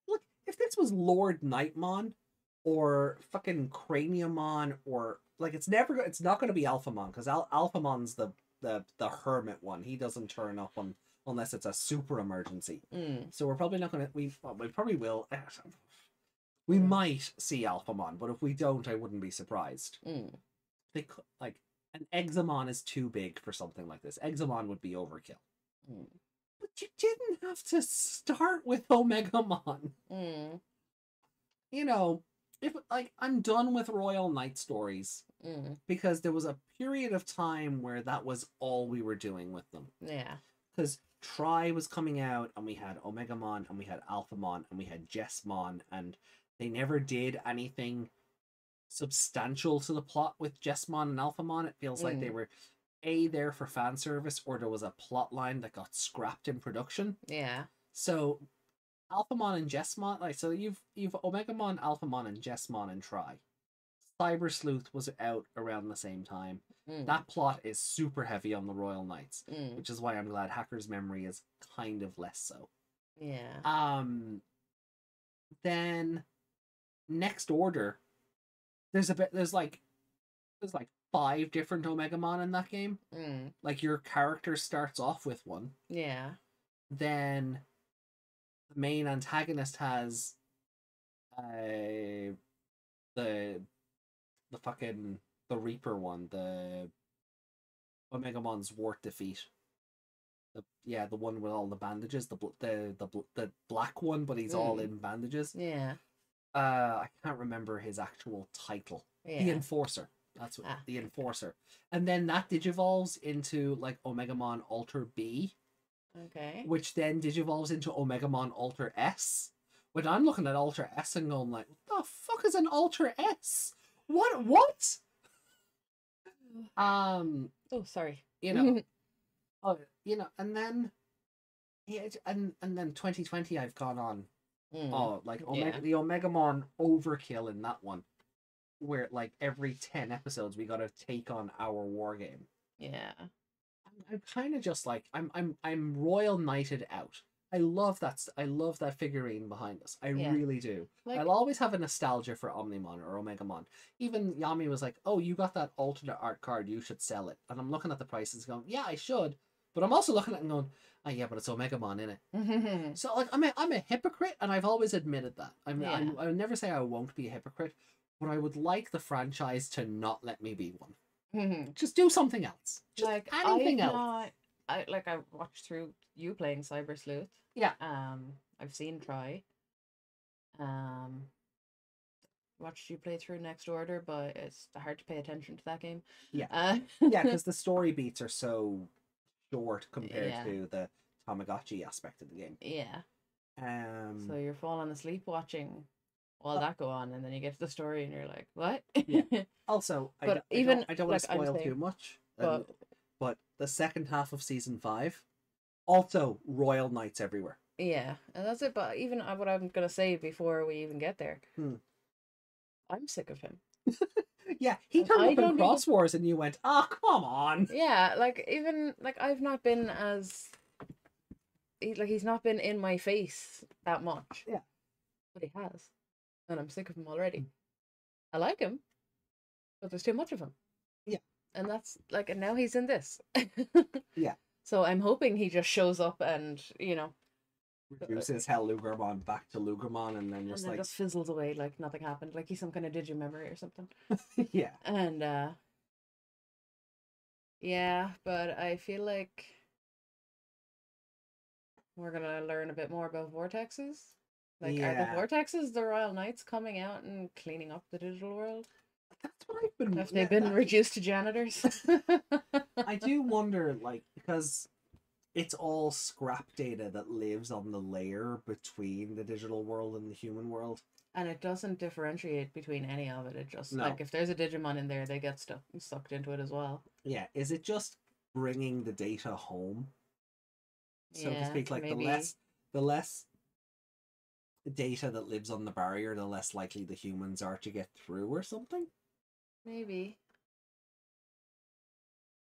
Look, if this was Lord Nightmon or fucking Craniumon or like it's not going to be Alphamon because Alphamon's the hermit one. He doesn't turn up unless it's a super emergency. So we're probably not going to. We probably will. We might see Alphamon, but if we don't, I wouldn't be surprised. They could, like an Examon is too big for something like this. Examon would be overkill. But you didn't have to start with Omegamon. If like I'm done with Royal Knight stories because there was a period of time where that was all we were doing with them. Yeah. Because Tri was coming out and we had Omegamon and we had Alphamon and we had Jessmon and they never did anything substantial to the plot with Jessmon and Alphamon. It feels like they were there for fan service or there was a plot line that got scrapped in production. Yeah. So Alphamon and Jessmon, like so you've Omegamon, Alphamon, and Jessmon and Tri. Cyber Sleuth was out around the same time. That plot is super heavy on the Royal Knights, which is why I'm glad Hacker's Memory is kind of less so. Yeah. Then Next Order, there's like 5 different Omegamon in that game. Like your character starts off with one. Yeah. Then the main antagonist has the fucking the Reaper one, the Omegamon's Wart defeat. The one with all the bandages, the black one, but he's all in bandages. Yeah. I can't remember his actual title. Yeah. The Enforcer. That's what the Enforcer. And then that digivolves into like Omegamon Alter B. Okay. Which then digivolves into Omegamon Alter S. When I'm looking at Alter S and going like, what the fuck is an Alter S? What? Oh, sorry. You know. And then and then 2020 I've gone on. Like the Omegamon overkill in that one. Where like every 10 episodes we gotta take on our war game. Yeah. I'm kind of just like I'm Royal Knighted out. I love that figurine behind us. I really do. Like, I'll always have a nostalgia for Omnimon or Omegamon. Even Yami was like, "Oh, you got that alternate art card. You should sell it." And I'm looking at the prices, going, "Yeah, I should." But I'm also looking at it and going, "Oh yeah, but it's Omegamon in it." So like I'm a hypocrite, and I've always admitted that. I would never say I won't be a hypocrite, but I would like the franchise to not let me be one. Just do something else. Just like anything else. I watched through you playing Cyber Sleuth. Yeah. I've seen Try. Watched you play through Next Order, but it's hard to pay attention to that game. Yeah. Yeah, because the story beats are so short compared to the Tamagotchi aspect of the game. Yeah. So you're falling asleep watching all that go on, and then you get to the story, and you're like, "What?" Yeah. Also, I don't want to spoil too much. But the second half of season 5, also Royal Knights everywhere. Yeah, and that's it. But even what I'm gonna say before we even get there, I'm sick of him. Yeah, he turned up in Cross Wars, and you went, "Oh, come on." Yeah, like even like I've not been as he's not been in my face that much. Yeah, but he has, and I'm sick of him already. I like him, but there's too much of him. Yeah. And that's like, and now he's in this. Yeah. So I'm hoping he just shows up and, reduces Lugermon back to Lugermon, and then just fizzles away like nothing happened, like he's some kind of Digimemory or something. Yeah. And yeah, but I feel like we're gonna learn a bit more about vortexes. Like, are the vortexes the Royal Knights coming out and cleaning up the digital world? That's what I've been. Have they been reduced to janitors? I do wonder, like, because it's all scrap data that lives on the layer between the digital world and the human world. And it doesn't differentiate between any of it. It just, like, if there's a Digimon in there, they get sucked into it as well. Yeah, is it just bringing the data home? So to speak, like, maybe. the less data that lives on the barrier, the less likely the humans are to get through or something? Maybe.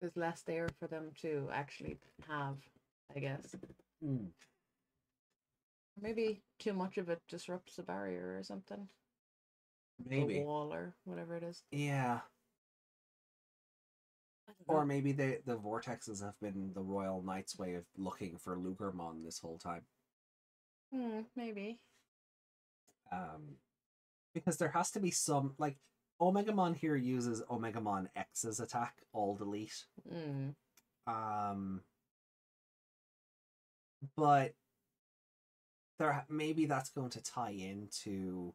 There's less there for them to actually have, I guess. Maybe too much of it disrupts the barrier or something. Maybe. The wall or whatever it is. Yeah. Or maybe the vortexes have been the Royal Knights' way of looking for Lugermon this whole time. Maybe. Because there has to be some, like, Omegamon here uses Omegamon X's attack, all delete. But maybe that's going to tie into,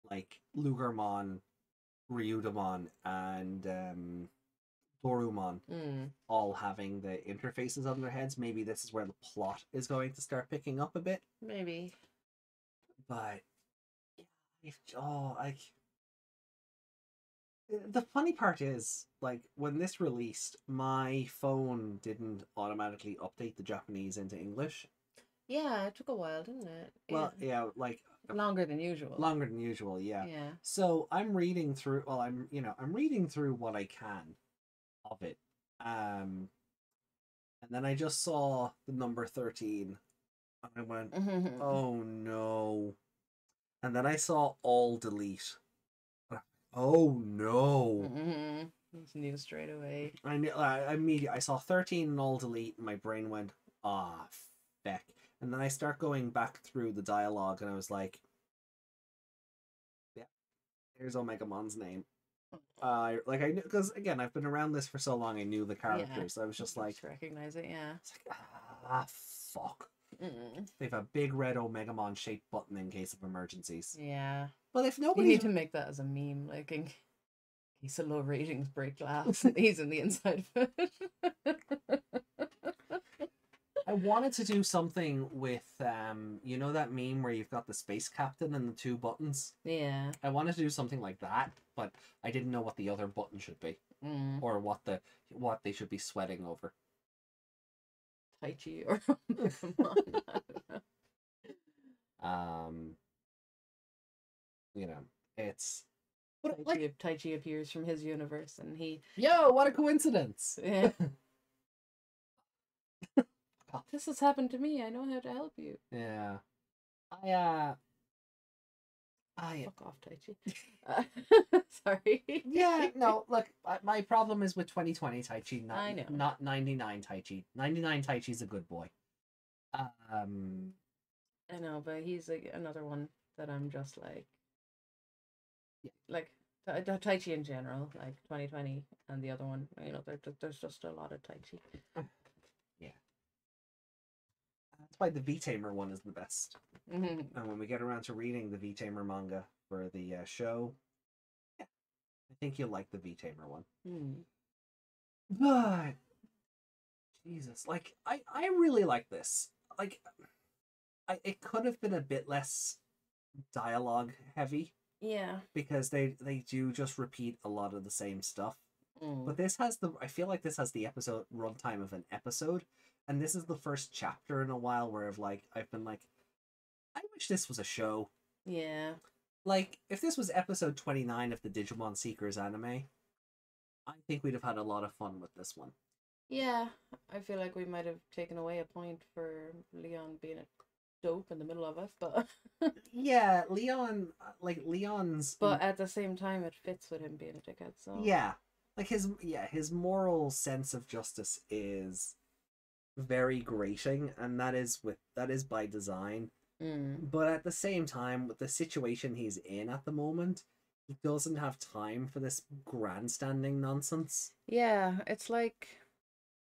like, Lugermon, Ryudamon, and Dorumon all having the interfaces on their heads. Maybe this is where the plot is going to start picking up a bit. Maybe. But the funny part is, like, when this released, my phone didn't automatically update the Japanese into English. Yeah, it took a while, didn't it? Well, yeah, like longer than usual. Longer than usual, yeah. Yeah. So I'm reading through. Well, I'm reading through what I can of it, and then I just saw the number 13, and I went, "Oh no!" And then I saw all delete. Oh no! It's new straight away. I saw 13 and all delete, and my brain went, "Ah, feck." And then I start going back through the dialogue, and I was like, "Yeah, here's Omegamon's name." Like I knew, because again, I've been around this for so long. I knew the characters. I was just like, recognize it. Yeah. it's like, fuck. They have a big red Omegamon shaped button in case of emergencies. Yeah. But if You nobody need to make that as a meme, like in case of low ratings break glass, and he's in the inside of it. I wanted to do something with you know that meme where you've got the space captain and the two buttons? Yeah. I wanted to do something like that, but I didn't know what the other button should be. Or what they should be sweating over. Taichi or Pokemon. You know, it's but like Taichi appears from his universe and he yo, what a coincidence. Yeah. This has happened to me. I know how to help you. Yeah. Fuck off, Taichi. Sorry. Yeah, no, look, my problem is with 2020 Taichi, I know. not 99 Taichi. 99 Taichi's a good boy. I know, but he's another one that I'm just like, yeah. Like Taichi in general, like 2020 and the other one, you know, there's just a lot of Taichi. Yeah. That's why the V-Tamer one is the best. And when we get around to reading the V-Tamer manga for the show, yeah, I think you'll like the V-Tamer one. But Jesus, like I really like this. Like, it could have been a bit less dialogue heavy. Yeah. Because they do just repeat a lot of the same stuff. But this has I feel like this has the episode runtime of an episode, and this is the first chapter in a while where I've been like, I wish this was a show. Yeah. Like, if this was episode 29 of the Digimon Seekers anime, I think we'd have had a lot of fun with this one. Yeah, I feel like we might have taken away a point for Leon being a dope in the middle of it, but yeah, Leon's, but at the same time it fits with him being a dickhead, so yeah, like his moral sense of justice is very grating, and that is by design. But at the same time, with the situation he's in at the moment, he doesn't have time for this grandstanding nonsense. Yeah, it's like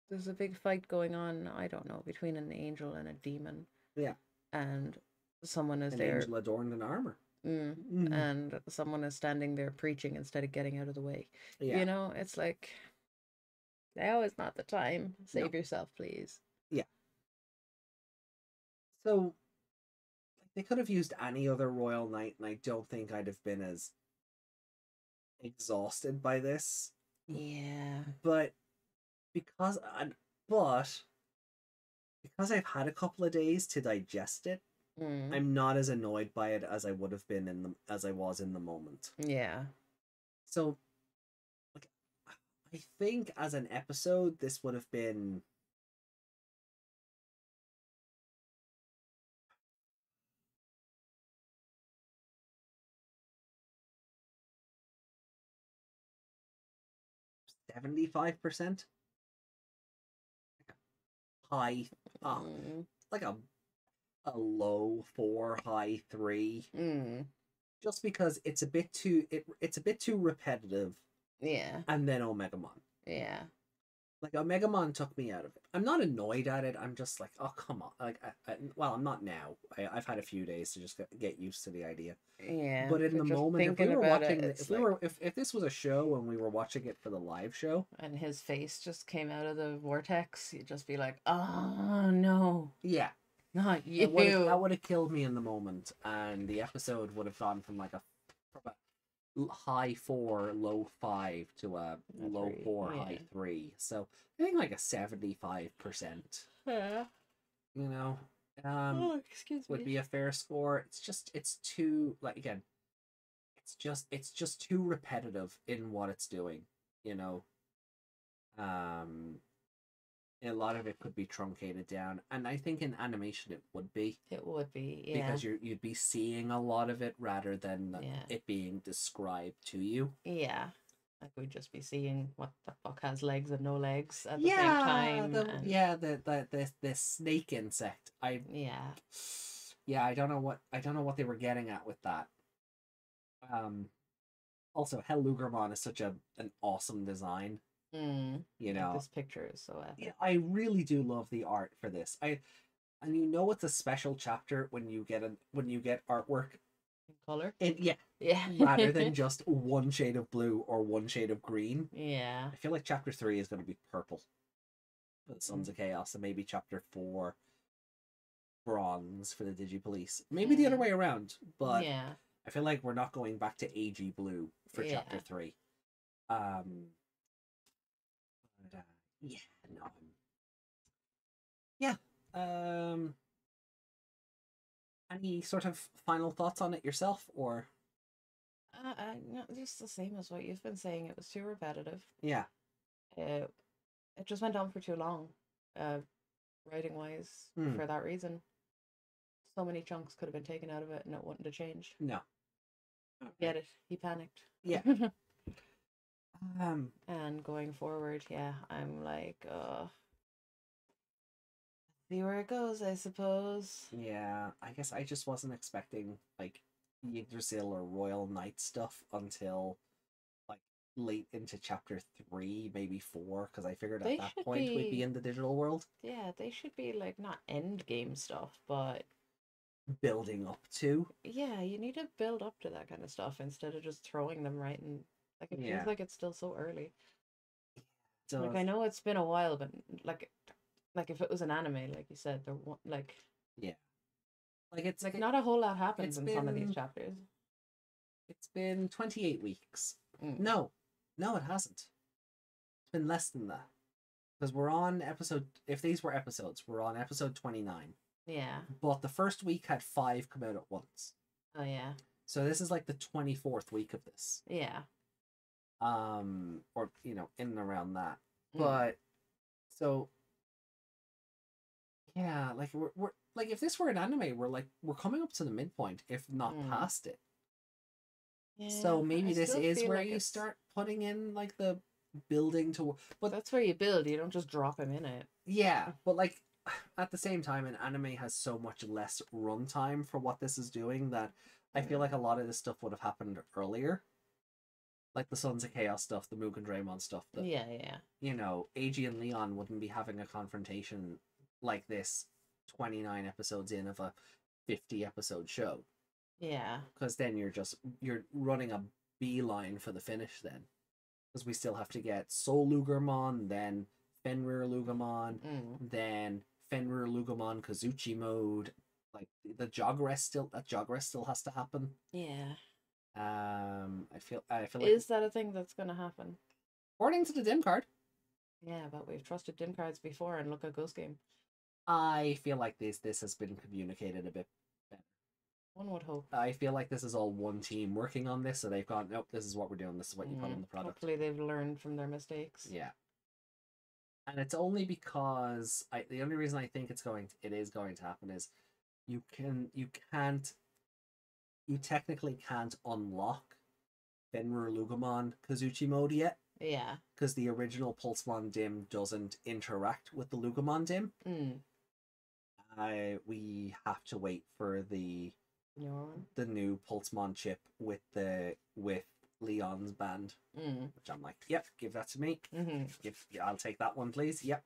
there's a big fight going on, I don't know, between an angel and a demon. Yeah. And someone is an there. Angel adorned in armor. And someone is standing there preaching instead of getting out of the way. Yeah. You know, it's like, now is not the time. Save yourself, please. Yeah. So, they could have used any other royal knight, and I don't think I'd have been as exhausted by this. Yeah. But because I've had a couple of days to digest it, I'm not as annoyed by it as I would have been as I was in the moment. Yeah. So, like, I think as an episode, this would have been $75%. High, like a low 4, high 3. Just because it's a bit too repetitive. Yeah. And then Omegamon. Yeah. Like, Omegamon took me out of it. I'm not annoyed at it. I'm just like, oh, come on. Like, well, I'm not now. I've had a few days to just get used to the idea. Yeah. But in the moment, if we were watching, if this was a show and we were watching it for the live show, and his face just came out of the vortex, you'd just be like, oh no. Yeah. Not you. That would have killed me in the moment, and the episode would have gone from like a high 4, low 5 to a low 4, high 3. So I think like a 75%. Yeah. You know, excuse me, would be a fair score. It's too, like, again, it's just too repetitive in what it's doing. You know, a lot of it could be truncated down, and I think in animation it would be. It would be, yeah. Because you'd be seeing a lot of it rather than it being described to you. Yeah. Like we'd just be seeing what the fuck has legs and no legs at the same time. The snake insect. I don't know what they were getting at with that. Also, Hellugermon is such an awesome design. Mm. You Like, know, this picture is so yeah, epic. I really do love the art for this. And you know it's a special chapter when you get artwork In color. in, yeah, Yeah. rather than just one shade of blue or one shade of green. Yeah. I feel like chapter 3 is going to be purple for the Sons Mm. of Chaos, and maybe chapter 4 bronze for the Digipolice. Maybe the other way around, but Yeah. I feel like we're not going back to AG blue for Yeah. chapter 3. Um, but, yeah, no, yeah. Um, any sort of final thoughts on it yourself, or No, just the same as what you've been saying. It was too repetitive. yeah, It it just went on for too long, uh, writing wise. hmm, For that reason, so many chunks could have been taken out of it, and it wouldn't have changed. no, okay, Get it? He panicked. yeah, And going forward, yeah, I'm like, see where it goes, I suppose. yeah. I guess I just wasn't expecting like Yggdrasil or Royal Knight stuff until like late into chapter 3, maybe 4, because I figured at They that should point we'd be be, in the digital world. yeah, they should be like not end game stuff, but Building up to. yeah, you need to build up to that kind of stuff instead of just throwing them right in. Like it Yeah. feels like it's still so early. So Like I know it's been a while, but like if it was an anime, like you said, there like yeah. Like it's like not a whole lot happens it's in some of these been chapters. it's been 28 weeks. Mm. No. No, it hasn't. It's been less than that. Because we're on episode, if these were episodes, we're on episode 29. Yeah. But the first week had 5 come out at once. Oh yeah. So this is like the 24th week of this. Yeah. Or in and around that. Mm. But so yeah, like we're like if this were an anime, we're coming up to the midpoint, if not past it. Yeah, So maybe I this still is feel where like you it's- start putting in like the building to, but that's where you build. You don't just drop him in it. yeah, but like at the same time, an anime has so much less runtime for what this is doing that I feel like a lot of this stuff would have happened earlier. Like the Sons of Chaos stuff, the Mugen Draymon stuff, that Yeah. AG and Leon wouldn't be having a confrontation like this 29 episodes in of a 50 episode show. Yeah. Because then you're running a beeline for the finish then. Because we still have to get Soul Lugermon, then Fenrir Lugamon, then Fenrir Lugamon Kazuchi mode. Like the jog rest still has to happen. Yeah. I feel like Is that a thing that's gonna happen? according to the dim card, Yeah, but we've trusted dim cards before, and look at Ghost Game. I feel like this has been communicated a bit better. One would hope. I feel like this is all one team working on this, so they've gone, nope, this is what we're doing, this is what you put on the product. Hopefully they've learned from their mistakes. Yeah. And it's only because the only reason I think it is going to happen is you technically can't unlock Fenrir Lugamon Kazuchi mode yet. Yeah. Because the original Pulsemon Dim doesn't interact with the Lugamon Dim. We have to wait for the new Pulsemon chip with Leon's band. Which I'm like, yep, give that to me. I'll take that one, please. Yep.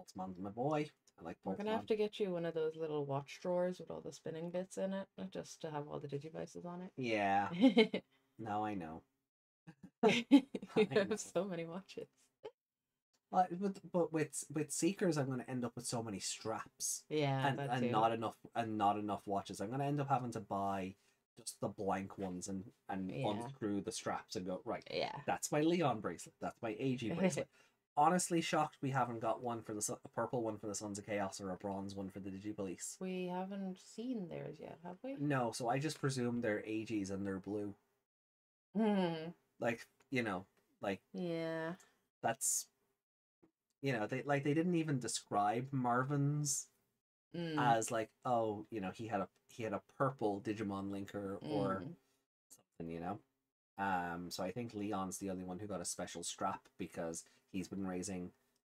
Pulsemon's my boy. I like Pulsemon. We're gonna have to get you one of those little watch drawers with all the spinning bits in it, just to have all the Digivices on it. Yeah. No, I know. You have so many watches. But with Seekers, I'm going to end up with so many straps. Yeah, and not enough watches. I'm going to end up having to buy just the blank ones and unscrew the straps and go, right. Yeah. That's my Leon bracelet. That's my AG bracelet. Honestly, shocked we haven't got one for a purple one for the Sons of Chaos or a bronze one for the Digipolice. We haven't seen theirs yet, have we? No, so I just presume they're AGs and they're blue. Like, yeah. That's they didn't even describe Marvin's as like, oh, he had a purple Digimon linker or something, so I think Leon's the only one who got a special strap because he's been raising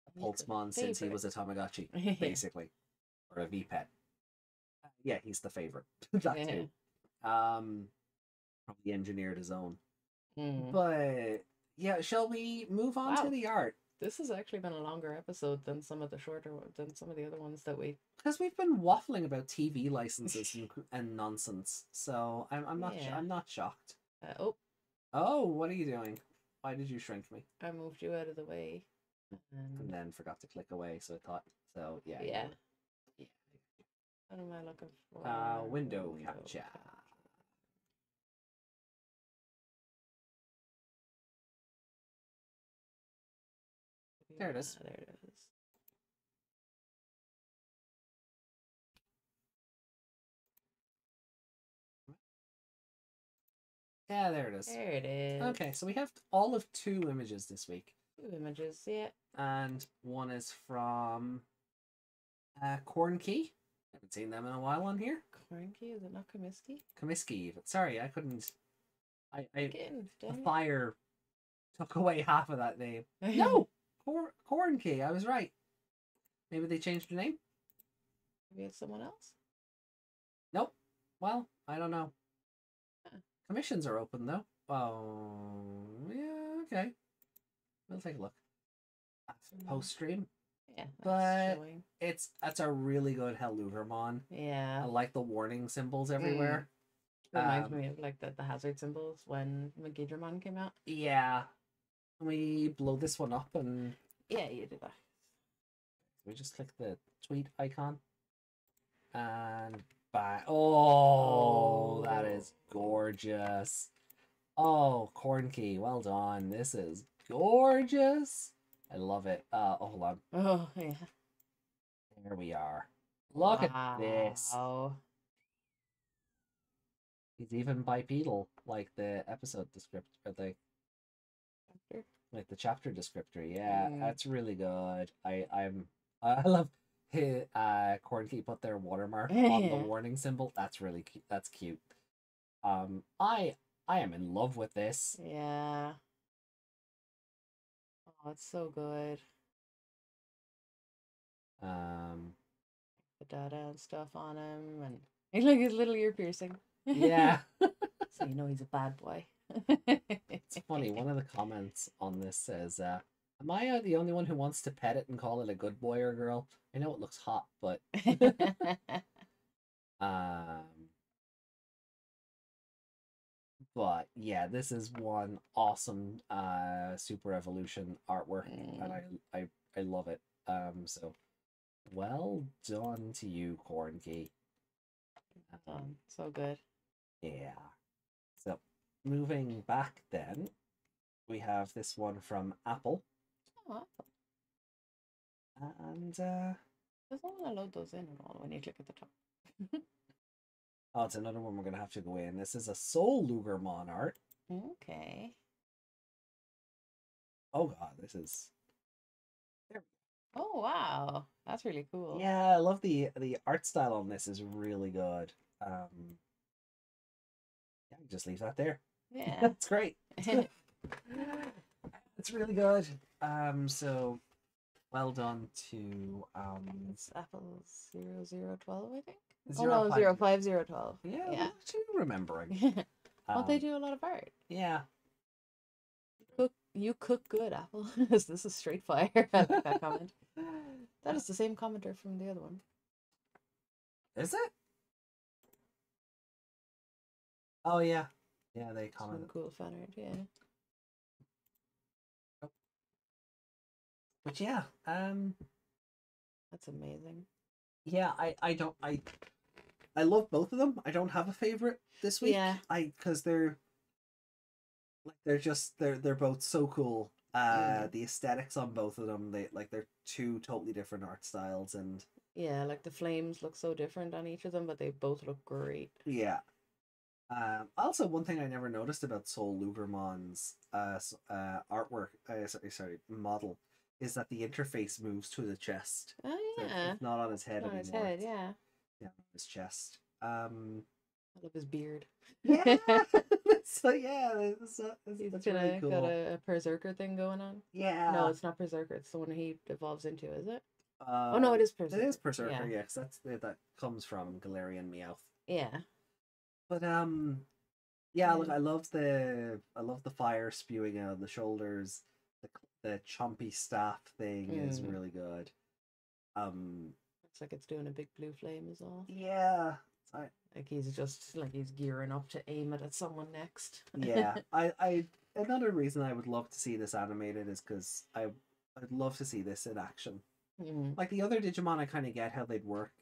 a Pulsemon since he was a Tamagotchi, basically, or a V-Pet. Yeah, he's the favorite. That too. Probably engineered his own. But yeah, shall we move on to Wow. the art? This has actually been a longer episode than some of the shorter ones, than some of the other ones that we. Because we've been waffling about TV licenses and nonsense, so Yeah. I'm not shocked. Oh, Oh, what are you doing? Why did you shrink me? I moved you out of the way. And then forgot to click away, so I thought. So yeah. Yeah. Yeah. What am I looking for? Window capture. There it is. There it is. Yeah, there it is. There it is. Okay, so we have all of 2 images this week. 2 images, yeah. And one is from Corn Key. Haven't seen them in a while on here. Corn Key, is it not Comiskey? Comiskey. Sorry, I couldn't. Again, the fire took away half of that name. no! No! Corn Key, I was right. Maybe they changed their name? Maybe it's someone else? Nope. Well, I don't know. Huh. Commissions are open, though. Oh, yeah, okay. We'll take a look. Post stream. Yeah, but that's a really good Helluvermon. Yeah. I like the warning symbols everywhere. Reminds me of like the hazard symbols when Digimon came out. Yeah. We blow this one up and yeah, you do that. We just click the tweet icon and bye. Oh, that is gorgeous. Oh, Corn Key, well done. This is gorgeous. I love it. Hold on. Oh, yeah. There we are. Look at this. He's even bipedal, like the episode descriptor, like the chapter descriptor. Yeah, that's really good. I love Corn Key put their watermark on the warning symbol. That's really cute. That's cute. I am in love with this. Yeah. Oh, it's so good. The data and stuff on him, and he's like his little ear piercing. Yeah. So you know he's a bad boy. It's funny. One of the comments on this says, "Am I the only one who wants to pet it and call it a good boy or girl? I know it looks hot, but." But yeah, this is one awesome Super Evolution artwork, and I love it. So well done to you, Corn Key. So good. Yeah. So moving back then, we have this one from Apple. Oh, Apple. And doesn't want to load those in at all when you click at the top. Oh, it's another one we're gonna have to go in. This is a Soul Lugermon art. Okay. Oh god, this is. Oh wow, that's really cool. Yeah, I love the art style on this is really good. Yeah, just leave that there. Yeah, that's great. It's really good. So well done to it's Apple 0012, I think. 05012. Yeah, yeah. Too remembering. Well, they do a lot of art. Yeah. You cook good, Apple. This is straight fire. I like that comment. That is the same commenter from the other one. Is it? Oh yeah. Yeah, they comment. Some cool fan art, yeah. But yeah, that's amazing. Yeah, I love both of them. I don't have a favorite this week. Yeah. Because they're both so cool. The aesthetics on both of them, they're 2 totally different art styles, and yeah, like the flames look so different on each of them, but they both look great. Yeah. Also, one thing I never noticed about Soul Lugermon's artwork, model, is that the interface moves to the chest. Oh yeah, it's not on his head anymore. On his head, yeah. Yeah, on his chest. I love his beard. Yeah. So yeah, that's really cool. Got a berserker thing going on. Yeah. No, it's not berserker. It's the one he evolves into, is it? Oh no, it is berserker. It is berserker. Yeah, because that comes from Galarian Meowth. Yeah. But Yeah, look, I love the fire spewing out of the shoulders. The chompy staff thing is really good. Looks like it's doing a big blue flame as well. Yeah. Like he's just like he's gearing up to aim it at someone next. Yeah. Another reason I would love to see this animated is because I'd love to see this in action. Like the other Digimon, I kind of get how they'd work,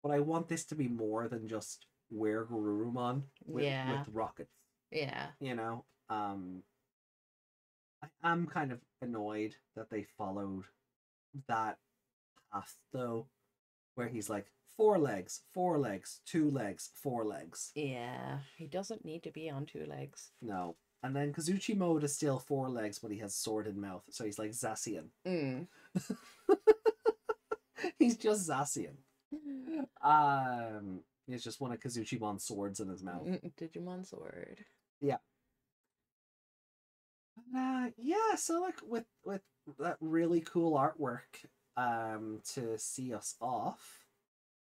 but I want this to be more than just wear Garurumon with rockets. Yeah. You know, I'm kind of annoyed that they followed that path though, where he's like 4 legs, 4 legs, 2 legs, 4 legs. Yeah, he doesn't need to be on 2 legs. No. And then Kazuchi mode is still 4 legs, but he has sword in mouth, so he's like Zacian. He's just Zacian. He's just one of Kazuchimon's swords in his mouth. Digimon sword. Yeah. Yeah, so like with that really cool artwork to see us off,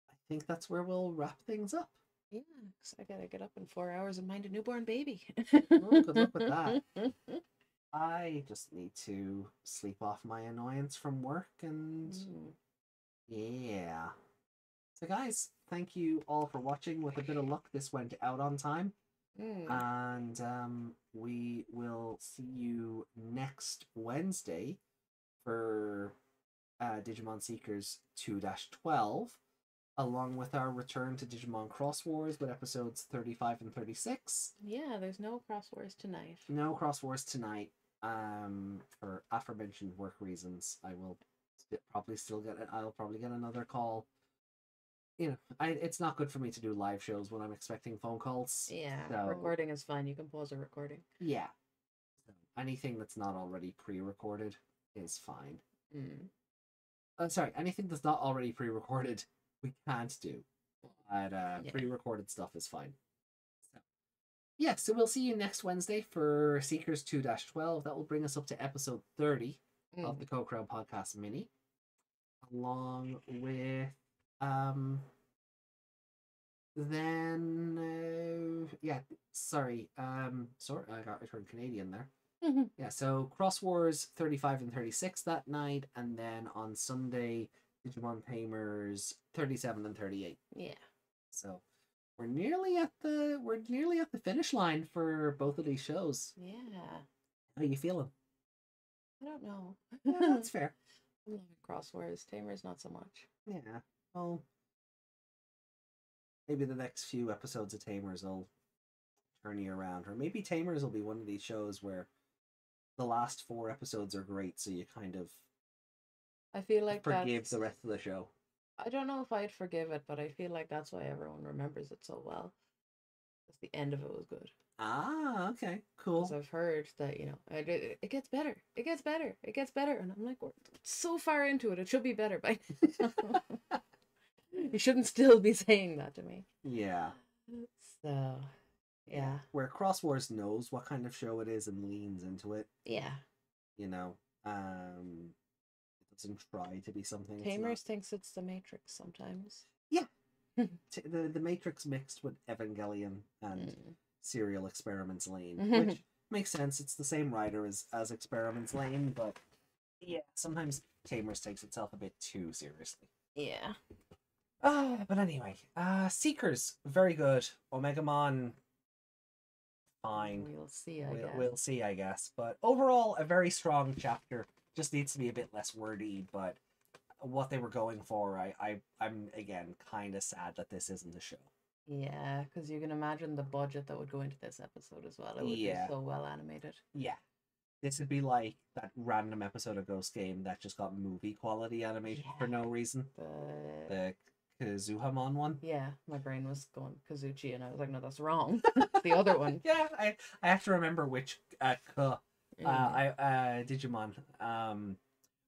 I think that's where we'll wrap things up. Yeah, because I gotta get up in 4 hours and mind a newborn baby. Oh, good luck with that. I just need to sleep off my annoyance from work and yeah. So guys, thank you all for watching. With a bit of luck, this went out on time. And we will see you next Wednesday for Digimon Seekers 2-12, along with our return to Digimon Cross Wars with episodes 35 and 36. Yeah, there's no Cross Wars tonight. No Cross Wars tonight. For aforementioned work reasons, I will probably still get it. I'll probably get another call. You know, it's not good for me to do live shows when I'm expecting phone calls. Yeah, so, recording is fine. You can pause a recording. Yeah. So anything that's not already pre-recorded is fine. Sorry, anything that's not already pre-recorded, we can't do. But pre-recorded stuff is fine. So, yeah, so we'll see you next Wednesday for Seekers 2-12. That will bring us up to episode 30 of the Co-Crow Podcast Mini. Along with I got returned Canadian there. Yeah, so Cross Wars 35 and 36 that night, and then on Sunday Digimon Tamers 37 and 38. Yeah. So we're nearly at the finish line for both of these shows. Yeah. How are you feeling? I don't know. Yeah, that's fair. I'm loving Cross Wars. Tamers not so much. Yeah. Well, maybe the next few episodes of Tamers will turn you around, or maybe Tamers will be one of these shows where the last 4 episodes are great, so you kind of I feel like forgive the rest of the show. I don't know if I'd forgive it, but I feel like that's why everyone remembers it so well. Because the end of it was good. Ah, okay, cool. Because I've heard that, it gets better. It gets better. It gets better. And I'm like, we're so far into it. It should be better by now. You shouldn't still be saying that to me. Yeah. So, yeah. Where Cross Wars knows what kind of show it is and leans into it. Yeah. It doesn't try to be something. Tamers thinks it's the Matrix sometimes. Yeah. the Matrix mixed with Evangelion and Serial Experiments Lane, which makes sense. It's the same writer as Experiments Lane, but yeah, sometimes Tamers takes itself a bit too seriously. Yeah. But anyway, Seekers, very good. Omegamon, fine. We'll see, I guess. We'll see, I guess. But overall, a very strong chapter. Just needs to be a bit less wordy, but what they were going for, I'm again kind of sad that this isn't a show. Yeah, because you can imagine the budget that would go into this episode as well. It would be so well animated. Yeah. This would be like that random episode of Ghost Game that just got movie quality animation for no reason. The Kazuhamon one. Yeah, my brain was going Kazuchi, and I was like, no, that's wrong. The other one. Yeah, I have to remember which Digimon.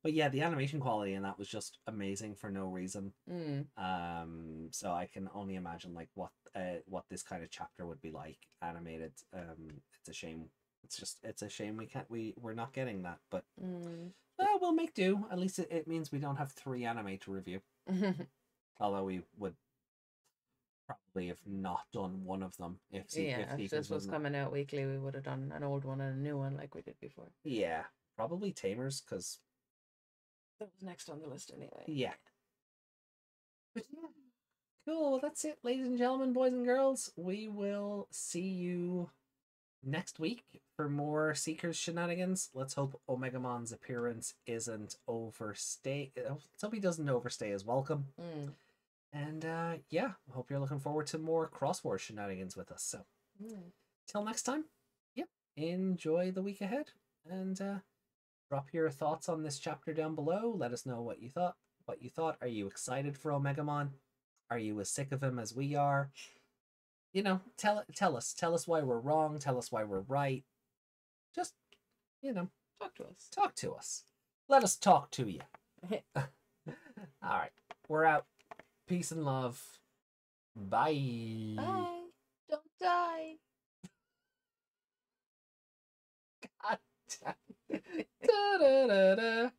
But yeah, the animation quality in that was just amazing for no reason. So I can only imagine like what this kind of chapter would be like animated. It's a shame. It's a shame we're not getting that, but we'll make do. At least it means we don't have 3 anime to review. Although we would probably have not done one of them if Yeah, if this was not. coming out weekly, we would have done an old one and a new one like we did before. Yeah, probably Tamers, because That was next on the list anyway. yeah. But yeah, cool. That's it, ladies and gentlemen, boys and girls. We will see you next week for more Seekers shenanigans. Let's hope Omegamon's appearance isn't overstay. Let's hope he doesn't overstay his welcome. Mm. And yeah, hope you're looking forward to more crossword shenanigans with us. So till next time, yep, enjoy the week ahead, and drop your thoughts on this chapter down below. Let us know what you thought. Are you excited for Omegamon? Are you as sick of him as we are? You know, tell us why we're wrong. Tell us why we're right. Just, talk to us. Let us talk to you. All right, we're out. Peace and love. Bye. Bye. Don't die. God damn. Da, da, da, da.